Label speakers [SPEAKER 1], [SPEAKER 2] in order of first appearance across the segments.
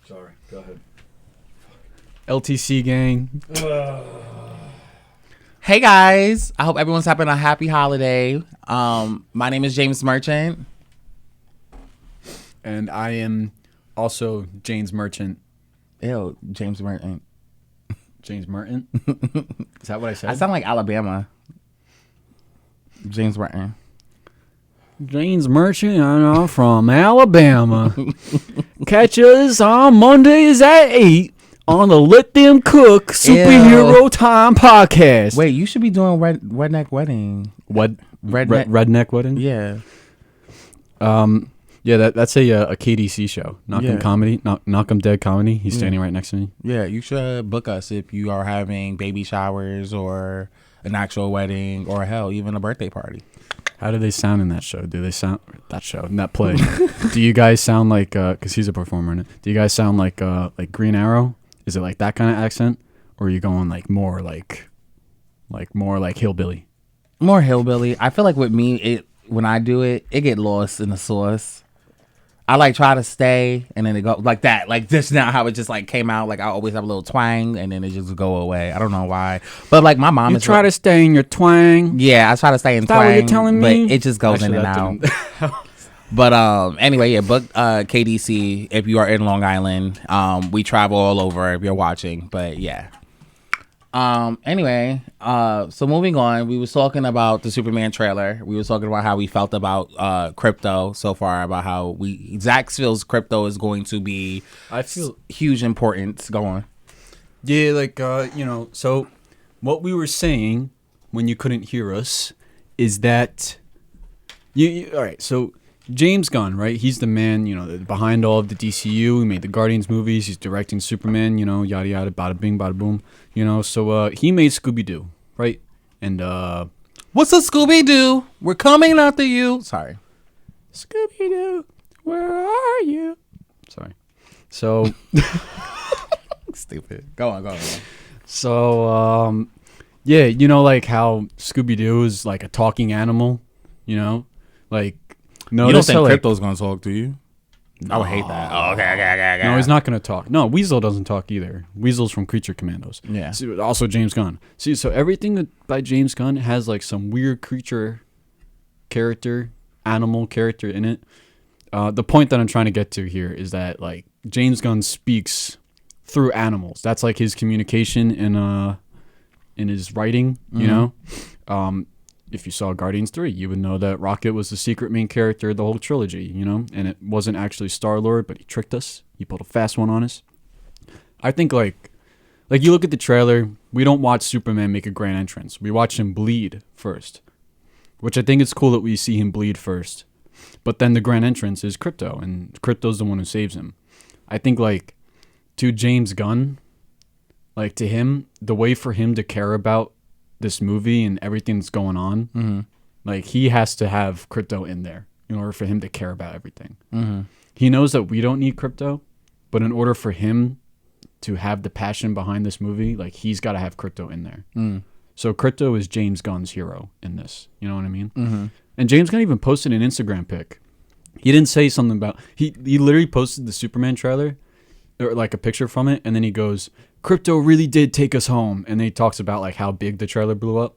[SPEAKER 1] Sorry, go ahead.
[SPEAKER 2] LTC gang.
[SPEAKER 3] Hey guys, I hope everyone's having a happy holiday. My name is James Merchant.
[SPEAKER 2] And I am also James Merchant.
[SPEAKER 3] Ew, James Merchant.
[SPEAKER 2] James Merchant? Is that what I said?
[SPEAKER 3] I sound like Alabama. James Merchant.
[SPEAKER 2] James Merchant, I'm from Alabama. Catch us on Mondays at 8 on the Let Them Cook Superhero Time podcast.
[SPEAKER 3] Wait, you should be doing Redneck Wedding.
[SPEAKER 2] What? Redneck Wedding?
[SPEAKER 3] Yeah.
[SPEAKER 2] Yeah, that's a KDC show. Knock 'em comedy. Knock 'em dead comedy. He's standing right next to me.
[SPEAKER 3] Yeah, you should book us if you are having baby showers or an actual wedding or hell, even a birthday party.
[SPEAKER 2] How do they sound in that show? Do they sound in that play? Do you guys sound like because he's a performer in it? Do you guys sound like Green Arrow? Is it like that kind of accent, or are you going like more like hillbilly?
[SPEAKER 3] More hillbilly. I feel like with me, when I do it get lost in the sauce. I like try to stay and then it go like that. Like this now how it just like came out. Like I always have a little twang and then it just go away. I don't know why. But like my mom
[SPEAKER 2] You try to stay in your twang.
[SPEAKER 3] Yeah, I try to stay in twang.
[SPEAKER 2] Is that what you're telling me?
[SPEAKER 3] But it just goes in and out. But anyway, yeah, book KDC if you are in Long Island. We travel all over if you're watching. But yeah. Anyway, so moving on, we was talking about the Superman trailer. We was talking about how we felt about crypto so far, about how Zach feels crypto is going to be huge importance. Go on.
[SPEAKER 2] Yeah, like so what we were saying when you couldn't hear us is that you all right, so James Gunn, right? He's the man, behind all of the DCU. He made the Guardians movies. He's directing Superman, yada yada, bada bing, bada boom. So he made Scooby-Doo, right? And
[SPEAKER 3] what's a Scooby-Doo? We're coming after you. Sorry.
[SPEAKER 2] Scooby-Doo, where are you? Sorry. So
[SPEAKER 3] stupid. Go on.
[SPEAKER 2] So yeah, like how Scooby-Doo is like a talking animal, like
[SPEAKER 3] no, you don't think crypto's gonna talk to you? I would hate that. Oh, okay.
[SPEAKER 2] No, he's not gonna talk. No, Weasel doesn't talk either. Weasel's from Creature Commandos.
[SPEAKER 3] Yeah.
[SPEAKER 2] See, also James Gunn. See, so everything by James Gunn has like some weird creature animal character in it. The point that I'm trying to get to here is that like James Gunn speaks through animals. That's like his communication in his writing, If you saw Guardians 3, you would know that Rocket was the secret main character of the whole trilogy, and it wasn't actually Star-Lord, but he tricked us. He pulled a fast one on us. I think like you look at the trailer, we don't watch Superman make a grand entrance. We watch him bleed first, which I think it's cool that we see him bleed first. But then the grand entrance is Krypto, and Krypto's the one who saves him. I think like to James Gunn, like to him, the way for him to care about this movie and everything that's going on, like he has to have crypto in there in order for him to care about everything. He knows that we don't need crypto, but in order for him to have the passion behind this movie, like he's got to have crypto in there. So crypto is James Gunn's hero in this. You know what I mean? And James Gunn even posted an Instagram pic. He didn't say something about he literally posted the Superman trailer or like a picture from it, and then he goes, crypto really did take us home, and then he talks about like how big the trailer blew up.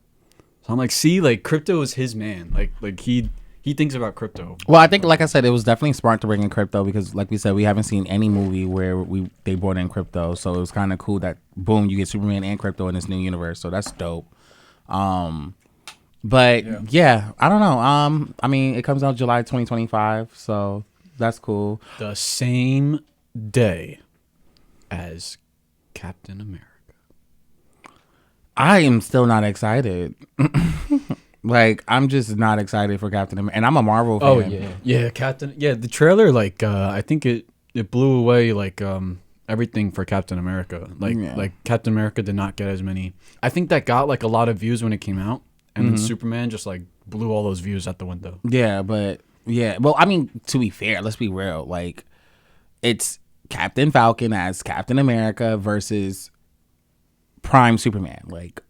[SPEAKER 2] So I'm like, see, like crypto is his man. Like he thinks about crypto.
[SPEAKER 3] Well, I think, like I said, it was definitely smart to bring in crypto because, like we said, we haven't seen any movie where they brought in crypto. So it was kind of cool that boom, you get Superman and crypto in this new universe. So that's dope. But yeah, I don't know. I mean, it comes out July 2025, so that's cool.
[SPEAKER 2] The same day as Captain America.
[SPEAKER 3] I am still not excited. Like, I'm just not excited for Captain America. And I'm a Marvel fan.
[SPEAKER 2] Oh, yeah. Yeah, Captain. Yeah, the trailer, like, I think it blew away, like, everything for Captain America. Like Captain America did not get as many. I think that got, like, a lot of views when it came out. And then Superman just, like, blew all those views out the window.
[SPEAKER 3] Yeah, but, yeah. Well, I mean, to be fair, let's be real. Like, it's Captain Falcon as Captain America versus Prime Superman. Like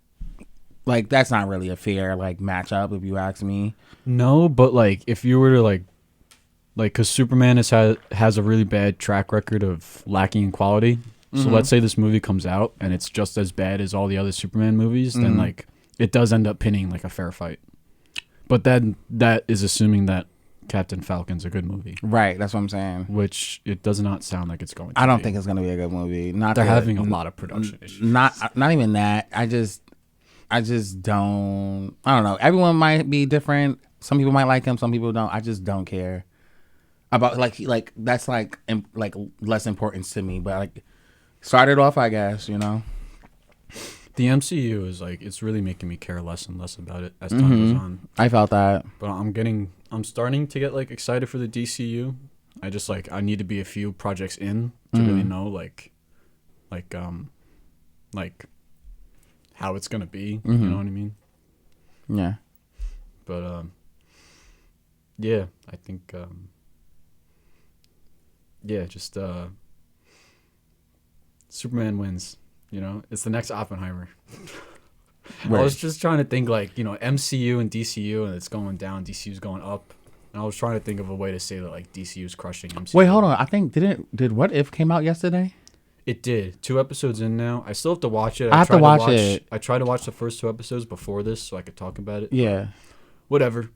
[SPEAKER 3] that's not really a fair like matchup if you ask me.
[SPEAKER 2] No, but like if you were to like like, because Superman has a really bad track record of lacking in quality. So let's say this movie comes out and it's just as bad as all the other Superman movies, then like it does end up pinning like a fair fight. But then that is assuming that Captain Falcon's a good movie,
[SPEAKER 3] Right, that's what I'm saying.
[SPEAKER 2] which it does not sound like it's going to
[SPEAKER 3] I don't
[SPEAKER 2] be.
[SPEAKER 3] think it's gonna be a good movie. Not
[SPEAKER 2] They're
[SPEAKER 3] that-
[SPEAKER 2] having a lot of production issues.
[SPEAKER 3] Not even that. I just don't. I don't know. Everyone might be different. Some people might like him. Some people don't. I just don't care about like that's like less importance to me. But like, started off, I guess, you know.
[SPEAKER 2] The MCU is like, it's really making me care less and less about it as time goes on.
[SPEAKER 3] I felt that.
[SPEAKER 2] But I'm starting to get like excited for the DCU. I need to be a few projects in to really know like how it's gonna be. You know what I mean?
[SPEAKER 3] Yeah.
[SPEAKER 2] But yeah, I think just Superman wins. You know, it's the next Oppenheimer.
[SPEAKER 3] Right.
[SPEAKER 2] I was just trying to think like, you know, MCU and DCU, and it's going down, DCU's going up. And I was trying to think of a way to say that like DCU's crushing MCU.
[SPEAKER 3] Wait, hold on. I think did What If came out yesterday?
[SPEAKER 2] It did. 2 episodes in now. I still have to watch it.
[SPEAKER 3] I have to watch it.
[SPEAKER 2] I tried to watch the first 2 episodes before this so I could talk about it.
[SPEAKER 3] Yeah.
[SPEAKER 2] Whatever.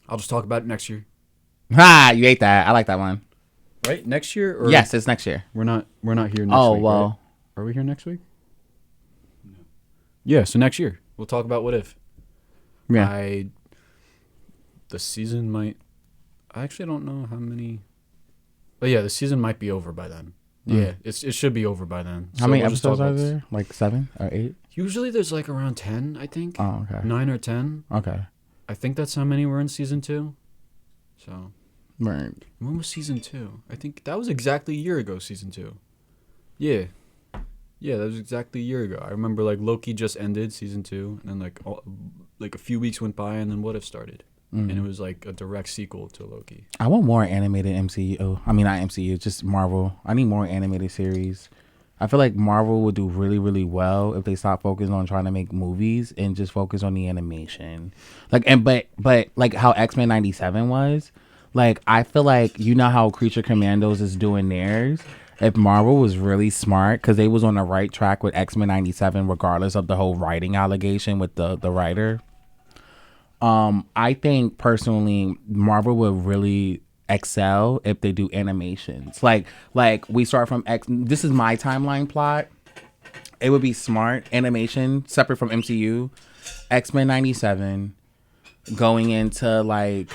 [SPEAKER 2] I'll just talk about it next year.
[SPEAKER 3] Ha! You ate that. I like that one.
[SPEAKER 2] Right? Next year? Or
[SPEAKER 3] Yes, it's next year.
[SPEAKER 2] We're not here next week.
[SPEAKER 3] Oh well.
[SPEAKER 2] Right? Are we here next week? No. Yeah, so next year. We'll talk about What If.
[SPEAKER 3] Yeah.
[SPEAKER 2] The season might... I actually don't know how many... But yeah, the season might be over by then. Yeah, it should be over by then.
[SPEAKER 3] How many episodes are there? Like 7 or 8?
[SPEAKER 2] Usually there's like around 10, I think.
[SPEAKER 3] Oh, okay.
[SPEAKER 2] 9 or 10.
[SPEAKER 3] Okay.
[SPEAKER 2] I think that's how many were in season 2. So...
[SPEAKER 3] Right.
[SPEAKER 2] When was season 2? I think that was exactly a year ago, season 2. Yeah. Yeah, that was exactly a year ago. I remember like Loki just ended season 2, and then like a few weeks went by, and then What If started. And it was like a direct sequel to Loki.
[SPEAKER 3] I want more animated MCU. I mean, not MCU, just Marvel. I need more animated series. I feel like Marvel would do really, really well if they stop focusing on trying to make movies and just focus on the animation. Like, but like how X-Men 97 was. Like, I feel like, you know how Creature Commandos is doing theirs? If Marvel was really smart, because they was on the right track with X-Men 97, regardless of the whole writing allegation with the writer. I think, personally, Marvel would really excel if they do animations. Like we start from this is my timeline plot. It would be smart animation, separate from MCU. X-Men 97, going into, like...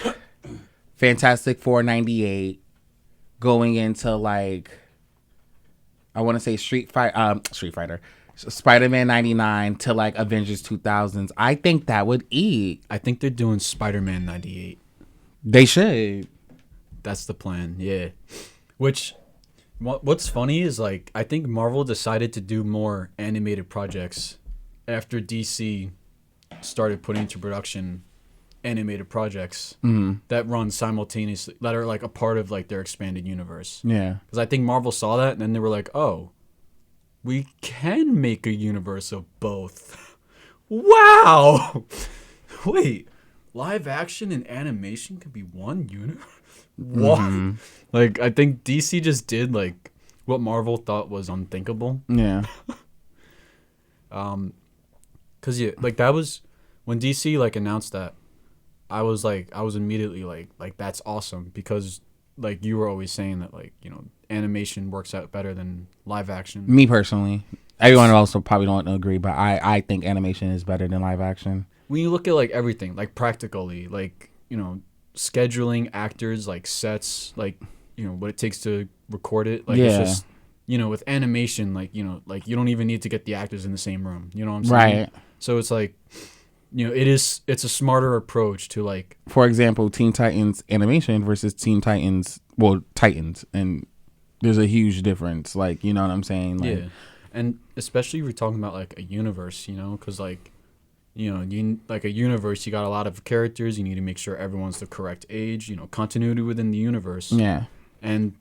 [SPEAKER 3] Fantastic Four 98, going into like, I want to say Street Fighter, Spider-Man 99 to like Avengers 2000s. I think that would eat.
[SPEAKER 2] I think they're doing Spider-Man 98.
[SPEAKER 3] They should.
[SPEAKER 2] That's the plan, yeah. Which, what's funny is like, I think Marvel decided to do more animated projects after DC started putting into production animated projects that run simultaneously, that are like a part of like their expanded universe.
[SPEAKER 3] Yeah.
[SPEAKER 2] Because I think Marvel saw that and then they were like, oh, we can make a universe of both. Wow. Wait, live action and animation could be one universe? What? Like, I think DC just did like what Marvel thought was unthinkable.
[SPEAKER 3] Yeah.
[SPEAKER 2] Cause yeah, like that was when DC like announced that. I was immediately like that's awesome, because like you were always saying that, like, you know, animation works out better than live action.
[SPEAKER 3] Me personally, everyone else probably don't agree, but I think animation is better than live action.
[SPEAKER 2] When you look at like everything, like practically, like, you know, scheduling actors, like sets, like, you know, what it takes to record it, like it's just, you know, with animation, like, you know, like you don't even need to get the actors in the same room. You know what I'm saying?
[SPEAKER 3] Right.
[SPEAKER 2] So it's like, you know, it's a smarter approach to like,
[SPEAKER 3] for example, Teen Titans animation versus Titans, and there's a huge difference. Like, you know what I'm saying? Like,
[SPEAKER 2] yeah. And especially if you're talking about like a universe, you know, because like, you know, you like a universe, you got a lot of characters. You need to make sure everyone's the correct age. You know, continuity within the universe.
[SPEAKER 3] Yeah.
[SPEAKER 2] And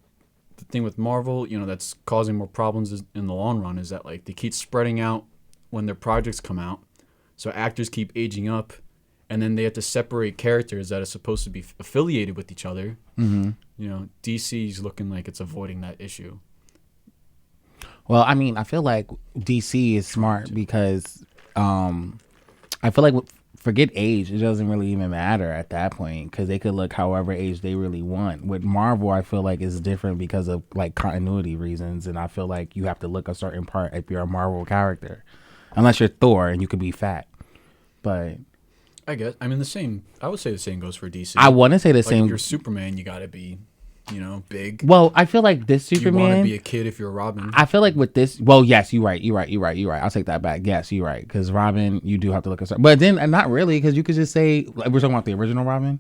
[SPEAKER 2] the thing with Marvel, you know, that's causing more problems in the long run is that like they keep spreading out when their projects come out. So actors keep aging up, and then they have to separate characters that are supposed to be affiliated with each other.
[SPEAKER 3] Mm-hmm.
[SPEAKER 2] You know, DC's looking like it's avoiding that issue.
[SPEAKER 3] Well, I mean, I feel like DC is smart because I feel like forget age, it doesn't really even matter at that point because they could look however age they really want. With Marvel, I feel like it's different because of like continuity reasons, and I feel like you have to look a certain part if you're a Marvel character, unless you're Thor and you could be fat. But
[SPEAKER 2] I guess I would say the same goes for DC.
[SPEAKER 3] I want to say the
[SPEAKER 2] like
[SPEAKER 3] same.
[SPEAKER 2] If you're Superman, you gotta be, big.
[SPEAKER 3] Well, I feel like this
[SPEAKER 2] You want to
[SPEAKER 3] Superman.
[SPEAKER 2] be a kid if you're Robin.
[SPEAKER 3] I feel like with this, well, yes, you're right. I'll take that back. Yes, you're right. Because Robin, you do have to look at, but then not really, because you could just say like, we're talking about the original Robin,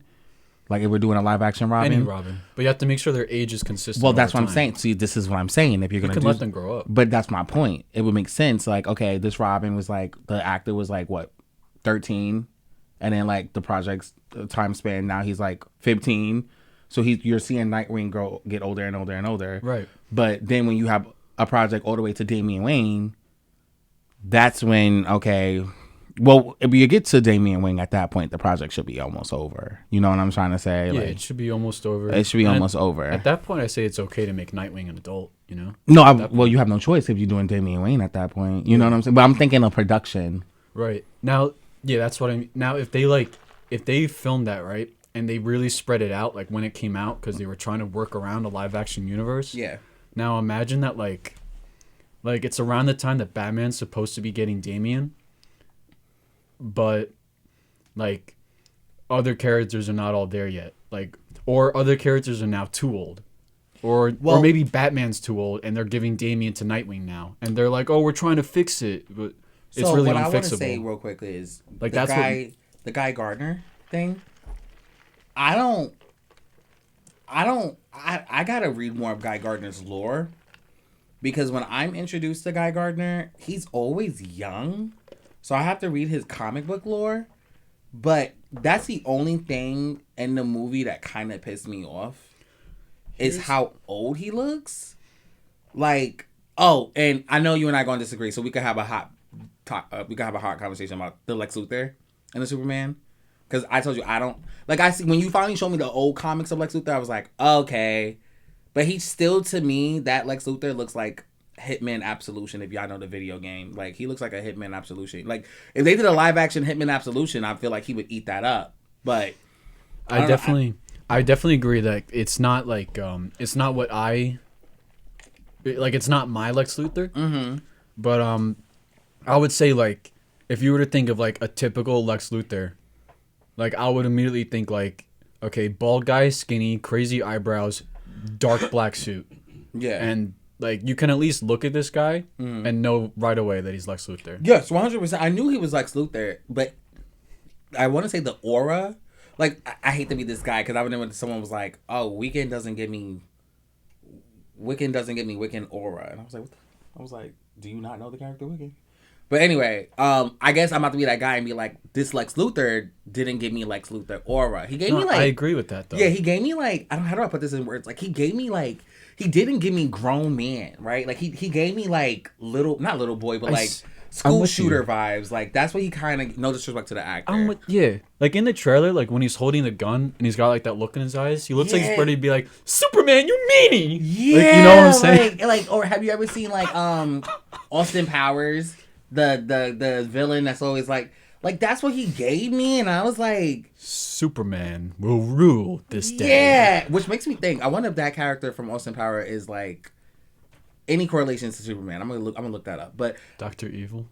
[SPEAKER 3] like if we're doing a live action Robin.
[SPEAKER 2] Any Robin, but you have to make sure their age is consistent.
[SPEAKER 3] Well, that's
[SPEAKER 2] over
[SPEAKER 3] what I'm
[SPEAKER 2] time.
[SPEAKER 3] saying. See, this is what I'm saying. If you're
[SPEAKER 2] You
[SPEAKER 3] gonna
[SPEAKER 2] can let them grow up.
[SPEAKER 3] but that's my point. It would make sense. Like, okay, this Robin was like the actor was like what, 13, and then like the project's time span now he's like 15. So you're seeing Nightwing get older and older and older.
[SPEAKER 2] Right.
[SPEAKER 3] But then when you have a project all the way to Damian Wayne, that's when, okay, well, if you get to Damian Wayne at that point, the project should be almost over. You know what I'm trying to say?
[SPEAKER 2] Yeah,
[SPEAKER 3] like,
[SPEAKER 2] it should be almost over.
[SPEAKER 3] It should be
[SPEAKER 2] And
[SPEAKER 3] almost over.
[SPEAKER 2] At that point, I say it's okay to make Nightwing an adult,
[SPEAKER 3] No, well, you have no choice if you're doing Damian Wayne at that point. You know what I'm saying? But I'm thinking of production.
[SPEAKER 2] Right. Now, yeah, that's what I mean. Now, if they filmed that, right, and they really spread it out, like when it came out, because they were trying to work around a live-action universe.
[SPEAKER 3] Yeah.
[SPEAKER 2] Now, imagine that, like it's around the time that Batman's supposed to be getting Damian, but, like, other characters are not all there yet. Like, or other characters are now too old. Or maybe Batman's too old, and they're giving Damian to Nightwing now. And they're like, oh, we're trying to fix it, but it's really unfixable.
[SPEAKER 3] What I want to say real quickly is,
[SPEAKER 2] like,
[SPEAKER 3] the Guy Gardner thing, I gotta read more of Guy Gardner's lore, because when I'm introduced to Guy Gardner, he's always young, so I have to read his comic book lore. But that's the only thing in the movie that kind of pissed me off, is how old he looks. Like, oh, and I know you and I are going to disagree, so we could have a hot conversation about the Lex Luthor and the Superman. Because I told you, I don't... Like, when you finally showed me the old comics of Lex Luthor, I was like, okay. But he's still, to me, that Lex Luthor looks like Hitman Absolution, if y'all know the video game. Like, he looks like a Hitman Absolution. Like, if they did a live-action Hitman Absolution, I feel like he would eat that up. But... I
[SPEAKER 2] definitely agree that it's not, like, it's not what it's not my Lex Luthor.
[SPEAKER 3] Mm-hmm.
[SPEAKER 2] But, I would say, like, if you were to think of, like, a typical Lex Luthor... Like, I would immediately think, like, okay, bald guy, skinny, crazy eyebrows, dark black suit.
[SPEAKER 3] Yeah.
[SPEAKER 2] And, like, you can at least look at this guy and know right away that he's Lex Luthor.
[SPEAKER 3] Yes, 100%. I knew he was Lex Luthor, but I want to say the aura. Like, I hate to be this guy, because I remember someone was like, oh, Wiccan doesn't give me Wiccan aura. And I was like, what the? I was like, do you not know the character Wiccan? But anyway, I guess I'm about to be that guy and be like, this Lex Luthor didn't give me Lex Luthor aura. He gave me like...
[SPEAKER 2] I agree with that, though.
[SPEAKER 3] Yeah, he gave me like... how do I put this in words? Like, he gave me like... He didn't give me grown man, right? Like, he gave me like not little boy, but like school shooter vibes. Like, that's what he kind of... No disrespect to the actor.
[SPEAKER 2] Yeah. Like, in the trailer, like, when he's holding the gun and he's got like that look in his eyes, he looks like he's ready to be like, Superman, you meanie!
[SPEAKER 3] Yeah!
[SPEAKER 2] Like, you know what I'm saying?
[SPEAKER 3] Like, or have you ever seen like Austin Powers? The villain that's always like that's what he gave me, and I was like, Superman
[SPEAKER 2] will rule this day.
[SPEAKER 3] Yeah, which makes me think. I wonder if that character from Austin Power is like any correlations to Superman. I'm gonna look that up. But
[SPEAKER 2] Dr. Evil.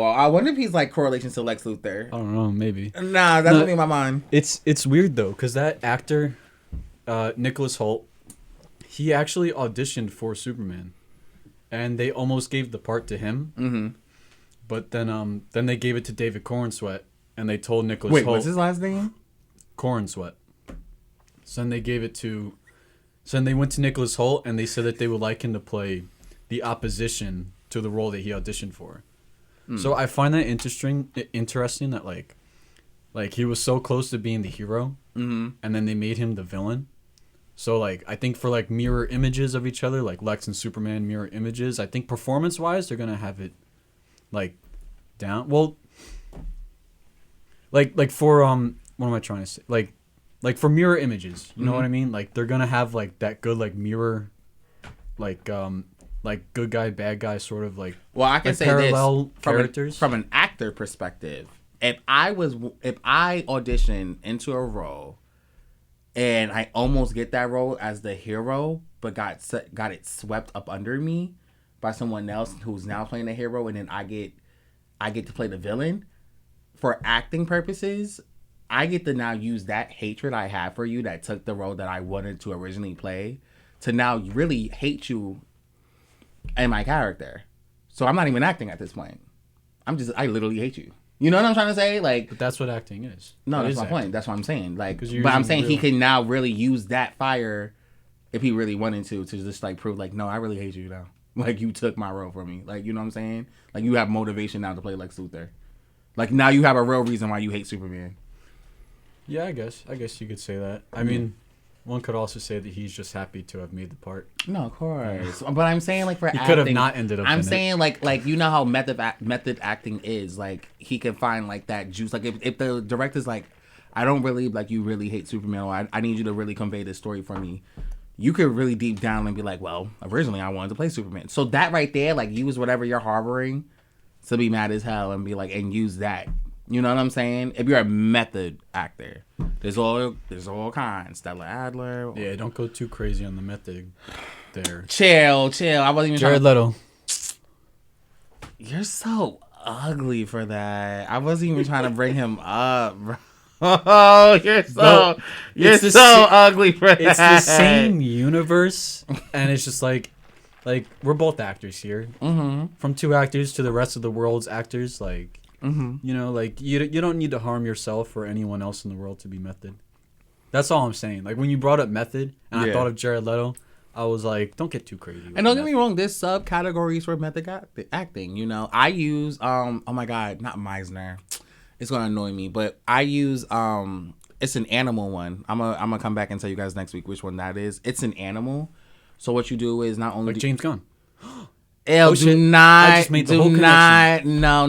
[SPEAKER 3] I wonder if he's like correlations to Lex Luthor.
[SPEAKER 2] I don't know, maybe.
[SPEAKER 3] Nah, that's in my mind.
[SPEAKER 2] It's weird though, because that actor, Nicholas Hoult, he actually auditioned for Superman, and they almost gave the part to him.
[SPEAKER 3] Mm-hmm.
[SPEAKER 2] But then they gave it to David Cornsweet, and they told Nicholas Hoult.
[SPEAKER 3] Wait, what's his last name?
[SPEAKER 2] Cornsweet. So then they gave it to... So then they went to Nicholas Hoult, and they said that they would like him to play the opposition to the role that he auditioned for. So I find that interesting that, like he was so close to being the hero, and then they made him the villain. So, like, I think for, like, mirror images of each other, like Lex and Superman mirror images, I think performance-wise, they're going to have it, like, down. Well, like for what am I trying to say? Like for mirror images, you know what I mean? Like they're gonna have like that good like mirror, like good guy bad guy sort of like.
[SPEAKER 3] Well, I can
[SPEAKER 2] like
[SPEAKER 3] say
[SPEAKER 2] parallel
[SPEAKER 3] this
[SPEAKER 2] characters
[SPEAKER 3] from an actor perspective. If I auditioned into a role, and I almost get that role as the hero, but got it swept up under me by someone else who's now playing the hero, and then I get to play the villain. For acting purposes, I get to now use that hatred I have for you that took the role that I wanted to originally play to now really hate you and my character. So I'm not even acting at this point. I literally hate you. You know what I'm trying to say? Like,
[SPEAKER 2] but that's what acting is.
[SPEAKER 3] No, that's my point. That's what I'm saying. Like, but I'm saying he can now really use that fire if he really wanted to just like prove like, no, I really hate you now. Like, you took my role from me. Like, you know what I'm saying? Like, you have motivation now to play Lex Luthor. Like, now you have a real reason why you hate Superman.
[SPEAKER 2] Yeah, I guess you could say that. I mean, one could also say that he's just happy to have made the part.
[SPEAKER 3] No, of course. But I'm saying, like, for
[SPEAKER 2] he
[SPEAKER 3] acting,
[SPEAKER 2] could have not ended up.
[SPEAKER 3] I'm saying, like you know how method acting is. Like, he can find like that juice. Like, if the director's like, I don't really like you really hate Superman, or I need you to really convey this story for me. You could really deep down and be like, well, originally I wanted to play Superman. So that right there, like, use whatever you're harboring to be mad as hell and be like, and use that. You know what I'm saying? If you're a method actor, there's all kinds. Stella Adler.
[SPEAKER 2] Yeah, don't go too crazy on the method there.
[SPEAKER 3] Chill. I wasn't even
[SPEAKER 2] Jared Leto.
[SPEAKER 3] You're so ugly for that. I wasn't even trying to bring him up, bro. Oh, you're so ugly for that.
[SPEAKER 2] It's the same universe, and it's just like we're both actors here. Mm-hmm. From two actors to the rest of the world's actors, like, you know, like you don't need to harm yourself or anyone else in the world to be method. That's all I'm saying. Like, when you brought up method, and I thought of Jared Leto, I was like, don't get too crazy.
[SPEAKER 3] And don't get me wrong, there's subcategories for method acting. You know, I use oh my god, not Meisner. It's gonna annoy me, but I use it's an animal one. I'm gonna come back and tell you guys next week which one that is. It's an animal. So what you do is not only
[SPEAKER 2] like James Gunn.
[SPEAKER 3] Do not.
[SPEAKER 2] I just made the whole connection.
[SPEAKER 3] No.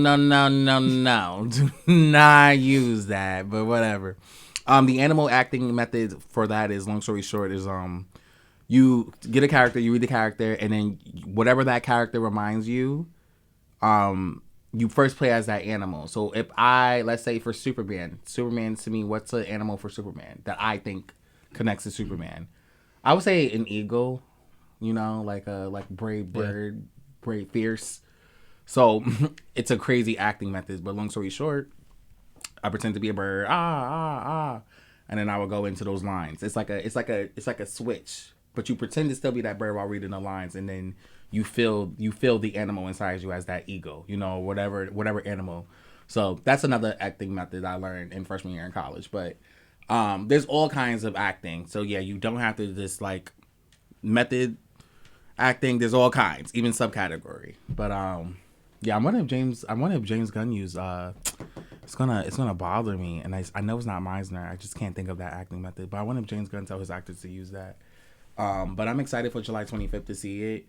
[SPEAKER 3] Do not use that. But whatever. The animal acting method for that is, long story short, is you get a character, you read the character, and then whatever that character reminds you, you first play as that animal. So if let's say for Superman to me, what's an animal for Superman that I think connects to Superman? I would say an eagle, you know, like a brave bird, brave, fierce. So it's a crazy acting method. But long story short, I pretend to be a bird, and then I will go into those lines. It's like a switch, but you pretend to still be that bird while reading the lines, and then you feel the animal inside you as that eagle, you know, whatever animal. So that's another acting method I learned in freshman year in college. But there's all kinds of acting. So yeah, you don't have to just like method acting. There's all kinds, even subcategory. But yeah, I wonder if James Gunn used it's gonna bother me, and I know it's not Meisner. I just can't think of that acting method. But I wonder if James Gunn tell his actors to use that. But I'm excited for July 25th to see it.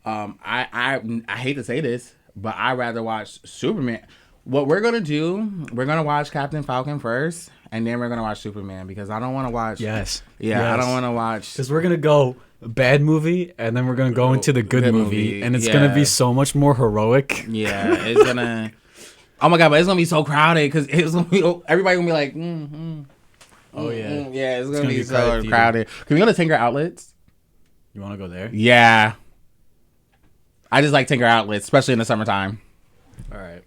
[SPEAKER 3] I hate to say this, but I'd rather watch Superman. What we're gonna do, we're gonna watch Captain Falcon first, and then we're gonna watch Superman, because I don't want to watch.
[SPEAKER 2] Yes.
[SPEAKER 3] I don't want to watch.
[SPEAKER 2] Because we're gonna go bad movie, and then we're gonna go into the good movie, and it's gonna be so much more heroic.
[SPEAKER 3] Yeah, it's gonna. Oh my god, but it's gonna be so crowded, because it's gonna be everybody gonna be like,
[SPEAKER 2] oh yeah,
[SPEAKER 3] yeah, it's gonna be so crowded. Can we go to Tinker Outlets?
[SPEAKER 2] You want to go there?
[SPEAKER 3] Yeah. I just like Tinker Outlets, especially in the summertime.
[SPEAKER 2] All right.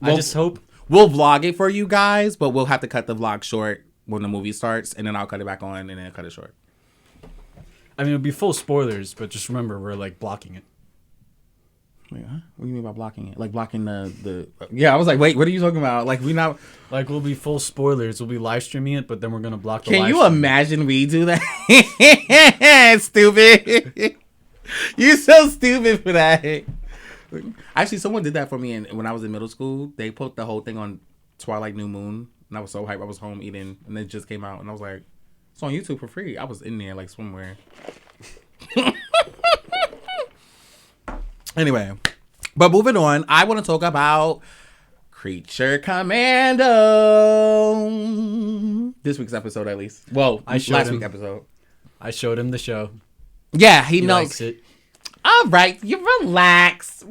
[SPEAKER 2] I just hope
[SPEAKER 3] we'll vlog it for you guys, but we'll have to cut the vlog short when the movie starts, and then I'll cut it back on and then cut it short.
[SPEAKER 2] I mean, it'll be full spoilers, but just remember, we're like blocking it.
[SPEAKER 3] Wait, huh? What do you mean by blocking it? Like blocking the Yeah, I was like, wait, what are you talking about? Like,
[SPEAKER 2] we'll be full spoilers. We'll be live streaming it, but then we're gonna block the
[SPEAKER 3] Can
[SPEAKER 2] live
[SPEAKER 3] you
[SPEAKER 2] stream.
[SPEAKER 3] imagine we do that? Stupid. You're so stupid for that. Actually, someone did that for me when I was in middle school. They put the whole thing on Twilight New Moon, and I was so hyped. I was home eating, and it just came out, and I was like, it's on YouTube for free. I was in there like somewhere. Anyway, but moving on, I want to talk about Creature Commando. This week's episode, at least. Well, last week's episode.
[SPEAKER 2] I showed him the show.
[SPEAKER 3] Yeah, he knows.
[SPEAKER 2] Likes it.
[SPEAKER 3] All right, you relax.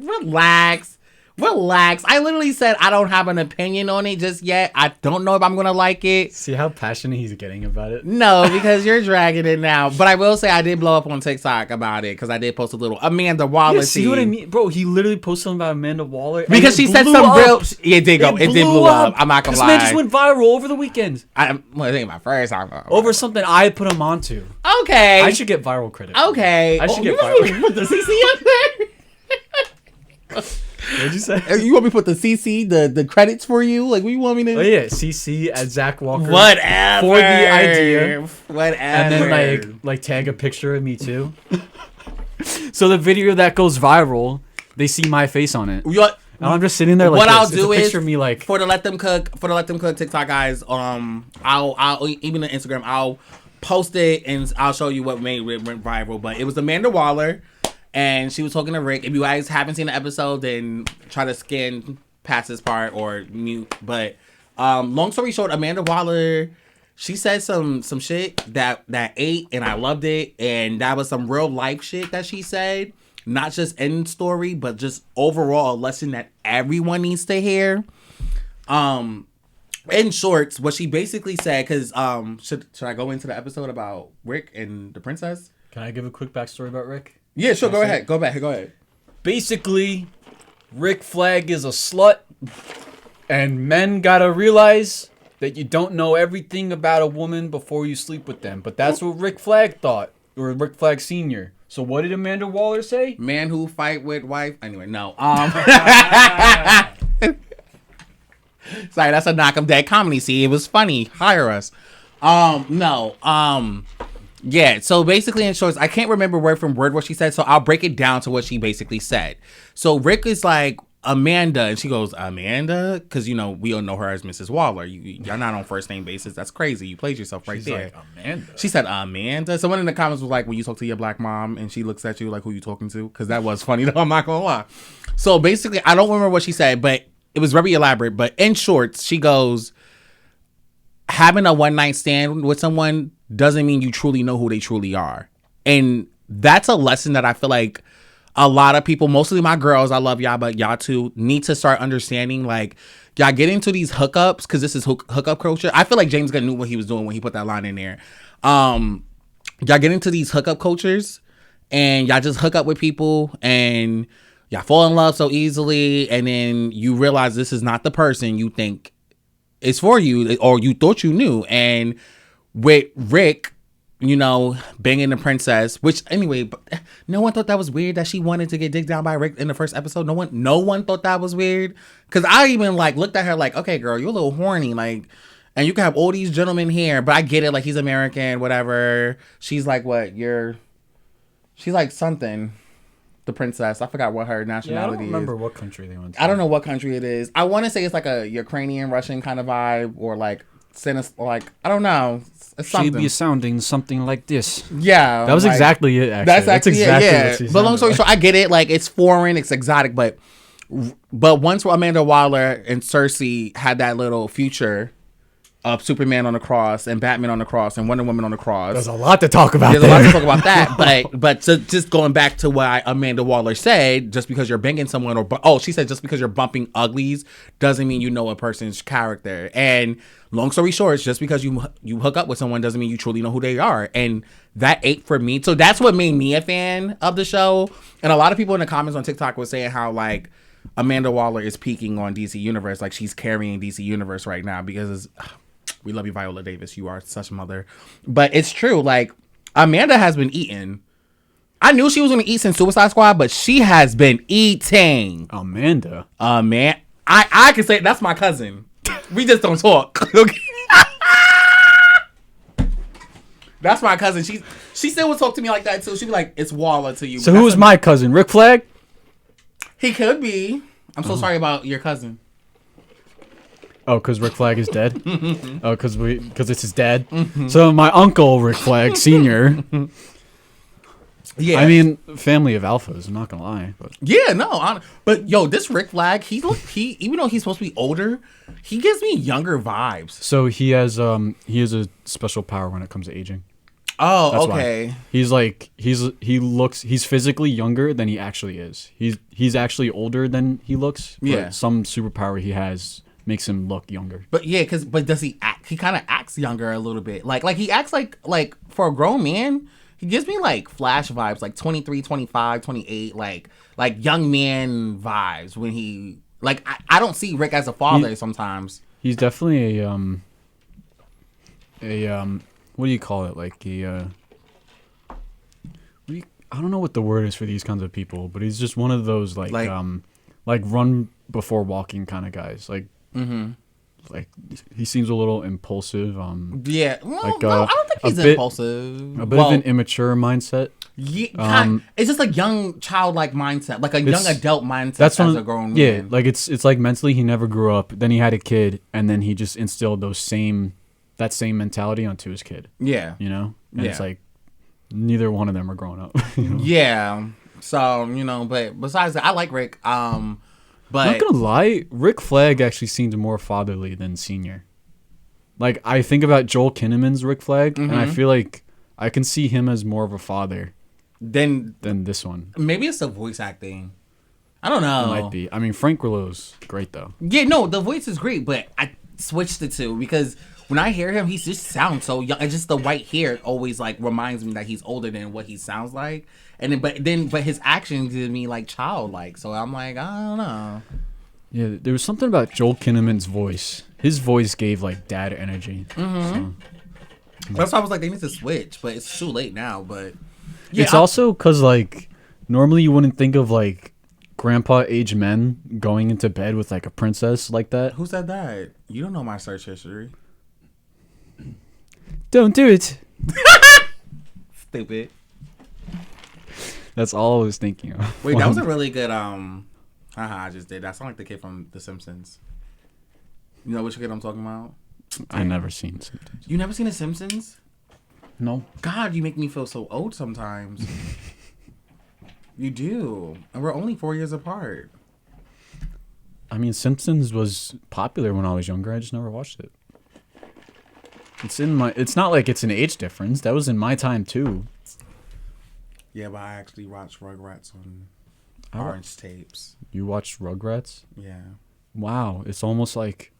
[SPEAKER 3] I literally said I don't have an opinion on it just yet. I don't know if I'm going to like it.
[SPEAKER 2] See how passionate he's getting about it?
[SPEAKER 3] No, because you're dragging it now. But I will say I did blow up on TikTok about it because I did post a little Amanda Waller.
[SPEAKER 2] Yeah, see what I mean? Bro, he literally posted something about Amanda Waller.
[SPEAKER 3] Because she said some real... Yeah, it did go. It did blow up. I'm not going to lie.
[SPEAKER 2] This man just went viral over the weekend.
[SPEAKER 3] I think my first time.
[SPEAKER 2] Over something I put him onto.
[SPEAKER 3] Okay.
[SPEAKER 2] I should get viral credit.
[SPEAKER 3] Okay.
[SPEAKER 2] I should get viral.
[SPEAKER 3] Put the CC up there?
[SPEAKER 2] What'd you say?
[SPEAKER 3] You want me to put the CC, the credits for you? Like, what you want me to...
[SPEAKER 2] Oh, yeah. CC at Zach Walker.
[SPEAKER 3] Whatever.
[SPEAKER 2] For the idea.
[SPEAKER 3] Whatever.
[SPEAKER 2] And then, like tag a picture of me, too. So the video that goes viral, they see my face on it. And I'm just sitting there like
[SPEAKER 3] what
[SPEAKER 2] this.
[SPEAKER 3] I'll do
[SPEAKER 2] it's a
[SPEAKER 3] is
[SPEAKER 2] of me like
[SPEAKER 3] for the Let Them Cook TikTok guys. I'll even on Instagram I'll post it and I'll show you what made it went viral. But it was Amanda Waller, and she was talking to Rick. If you guys haven't seen the episode, then try to scan past this part or mute. But long story short, Amanda Waller, she said some shit that ate, and I loved it, and that was some real life shit that she said. Not just in story, but just overall a lesson that everyone needs to hear. In shorts, what she basically said, because should I go into the episode about Rick and the princess?
[SPEAKER 2] Can I give a quick backstory about Rick?
[SPEAKER 3] Yeah, sure. Go ahead. Go ahead.
[SPEAKER 2] Basically, Rick Flag is a slut, and men gotta realize that you don't know everything about a woman before you sleep with them. But that's what Rick Flag thought, or Rick Flag Sr. So what did Amanda Waller say?
[SPEAKER 3] Man who fight with wife. Anyway, no. Sorry, that's a knock 'em dead comedy. See, it was funny. Hire us. No. Yeah. So basically, in short, I can't remember word from word what she said. So I'll break it down to what she basically said. So Rick is like, Amanda, and she goes, Amanda? Because, we all know her as Mrs. Waller. You're not on first name basis. That's crazy. You played yourself right there.
[SPEAKER 2] Like, Amanda.
[SPEAKER 3] She said, Amanda? Someone in the comments was like, when you talk to your black mom and she looks at you like, who you talking to? Because that was funny, though. I'm not going to lie. So basically, I don't remember what she said, but it was very elaborate. But in short, she goes, having a one-night stand with someone doesn't mean you truly know who they truly are. And that's a lesson that I feel like a lot of people, mostly my girls, I love y'all, but y'all too, need to start understanding, like, y'all get into these hookups, because this is hookup culture. I feel like James Gunn knew what he was doing when he put that line in there. Y'all get into these hookup cultures, and y'all just hook up with people, and y'all fall in love so easily, and then you realize this is not the person you think is for you, or you thought you knew. And with Rick, banging the princess, which anyway, no one thought that was weird that she wanted to get digged down by Rick in the first episode. No one thought that was weird, because I even looked at her like, okay, girl, you're a little horny, and you can have all these gentlemen here, but I get it, he's American, whatever. She's like, she's like something, the princess. I forgot what her nationality is.
[SPEAKER 2] I don't remember what country they went to.
[SPEAKER 3] I don't know what country it is. I want to say it's like a Ukrainian, Russian kind of vibe, or I don't know.
[SPEAKER 2] She'd be sounding something like this.
[SPEAKER 3] Yeah.
[SPEAKER 2] That was exactly it, actually.
[SPEAKER 3] That's exactly
[SPEAKER 2] what she
[SPEAKER 3] But long story short, I get it. It's foreign, it's exotic, but once Amanda Waller and Cersei had that little future of Superman on the cross and Batman on the cross and Wonder Woman on the cross.
[SPEAKER 2] There's a lot to talk about.
[SPEAKER 3] There's a lot to talk about that. But just going back to what Amanda Waller said, just because you're banging someone she said just because you're bumping uglies doesn't mean you know a person's character. And long story short, just because you hook up with someone doesn't mean you truly know who they are. And that ate for me. So that's what made me a fan of the show. And a lot of people in the comments on TikTok were saying how Amanda Waller is peaking on DC Universe. She's carrying DC Universe right now because we love you, Viola Davis. You are such a mother. But it's true. Amanda has been eating. I knew she was going to eat since Suicide Squad, but she has been eating.
[SPEAKER 2] Amanda?
[SPEAKER 3] I can say that's my cousin. We just don't talk. Okay? That's my cousin. She still would talk to me like that, too. She'd be like, it's Waller to you.
[SPEAKER 2] So who was my cousin? Rick Flag?
[SPEAKER 3] He could be. I'm so sorry about your cousin.
[SPEAKER 2] Oh, because Rick Flag is dead? Oh, because it's his dad? So my uncle, Rick Flag Sr.
[SPEAKER 3] Yeah,
[SPEAKER 2] I mean, family of alphas. I'm not gonna lie, but
[SPEAKER 3] yeah, no, but yo, this Rick Flag, he even though he's supposed to be older, he gives me younger vibes.
[SPEAKER 2] so he has a special power when it comes to aging.
[SPEAKER 3] Oh,
[SPEAKER 2] That's
[SPEAKER 3] okay.
[SPEAKER 2] why. He's physically younger than he actually is. He's actually older than he looks. But
[SPEAKER 3] Yeah.
[SPEAKER 2] some superpower he has makes him look younger.
[SPEAKER 3] But yeah, but does he act? He kind of acts younger a little bit. Like he acts like for a grown man. He gives me like Flash vibes, like 23, 25, 28, like young man vibes when he like I don't see Rick as a father sometimes.
[SPEAKER 2] He's definitely a what do you call it? Like I don't know what the word is for these kinds of people, but he's just one of those like run before walking kind of guys. Like like he seems a little impulsive.
[SPEAKER 3] Yeah, well,
[SPEAKER 2] like,
[SPEAKER 3] no, I don't think he's impulsive.
[SPEAKER 2] A bit of an immature mindset.
[SPEAKER 3] Yeah, it's just a young childlike mindset, like a young adult mindset as a grown man.
[SPEAKER 2] Yeah, like it's like mentally he never grew up. Then he had a kid, and then he just instilled that same mentality onto his kid.
[SPEAKER 3] Yeah,
[SPEAKER 2] you know, and it's like neither one of them are growing up. You know?
[SPEAKER 3] Yeah, so but besides that, I like Rick. But
[SPEAKER 2] I'm not gonna lie, Rick Flag actually seems more fatherly than Senior. Like I think about Joel Kinnaman's Rick Flag, and I feel like I can see him as more of a father than this one.
[SPEAKER 3] Maybe it's the voice acting. I don't know.
[SPEAKER 2] It might be. I mean, Frank Grillo's great though.
[SPEAKER 3] Yeah, no, the voice is great, but I switched the two because when I hear him, he just sounds so young. It's just the white hair always like reminds me that he's older than what he sounds like. And but his actions give me like childlike. So I'm like, I don't know.
[SPEAKER 2] Yeah, there was something about Joel Kinnaman's voice. His voice gave like dad energy. So.
[SPEAKER 3] That's why I was like, they need to switch, but it's too late now. But yeah,
[SPEAKER 2] it's also because like normally you wouldn't think of like grandpa age men going into bed with like a princess like that.
[SPEAKER 3] Who said that? You don't know my search history.
[SPEAKER 2] Don't do it.
[SPEAKER 3] Stupid.
[SPEAKER 2] That's all I was thinking of.
[SPEAKER 3] Wait, that was a really good I just did. That sounded like the kid from The Simpsons. You know which kid I'm talking about?
[SPEAKER 2] I never seen Simpsons.
[SPEAKER 3] You never seen The Simpsons?
[SPEAKER 2] No.
[SPEAKER 3] God, you make me feel so old sometimes. You do. And we're only 4 years apart.
[SPEAKER 2] I mean, Simpsons was popular when I was younger. I just never watched it. It's not like it's an age difference. That was in my time too.
[SPEAKER 3] Yeah, but I actually watched Rugrats on Orange Tapes.
[SPEAKER 2] You watched Rugrats?
[SPEAKER 3] Yeah.
[SPEAKER 2] Wow, it's almost like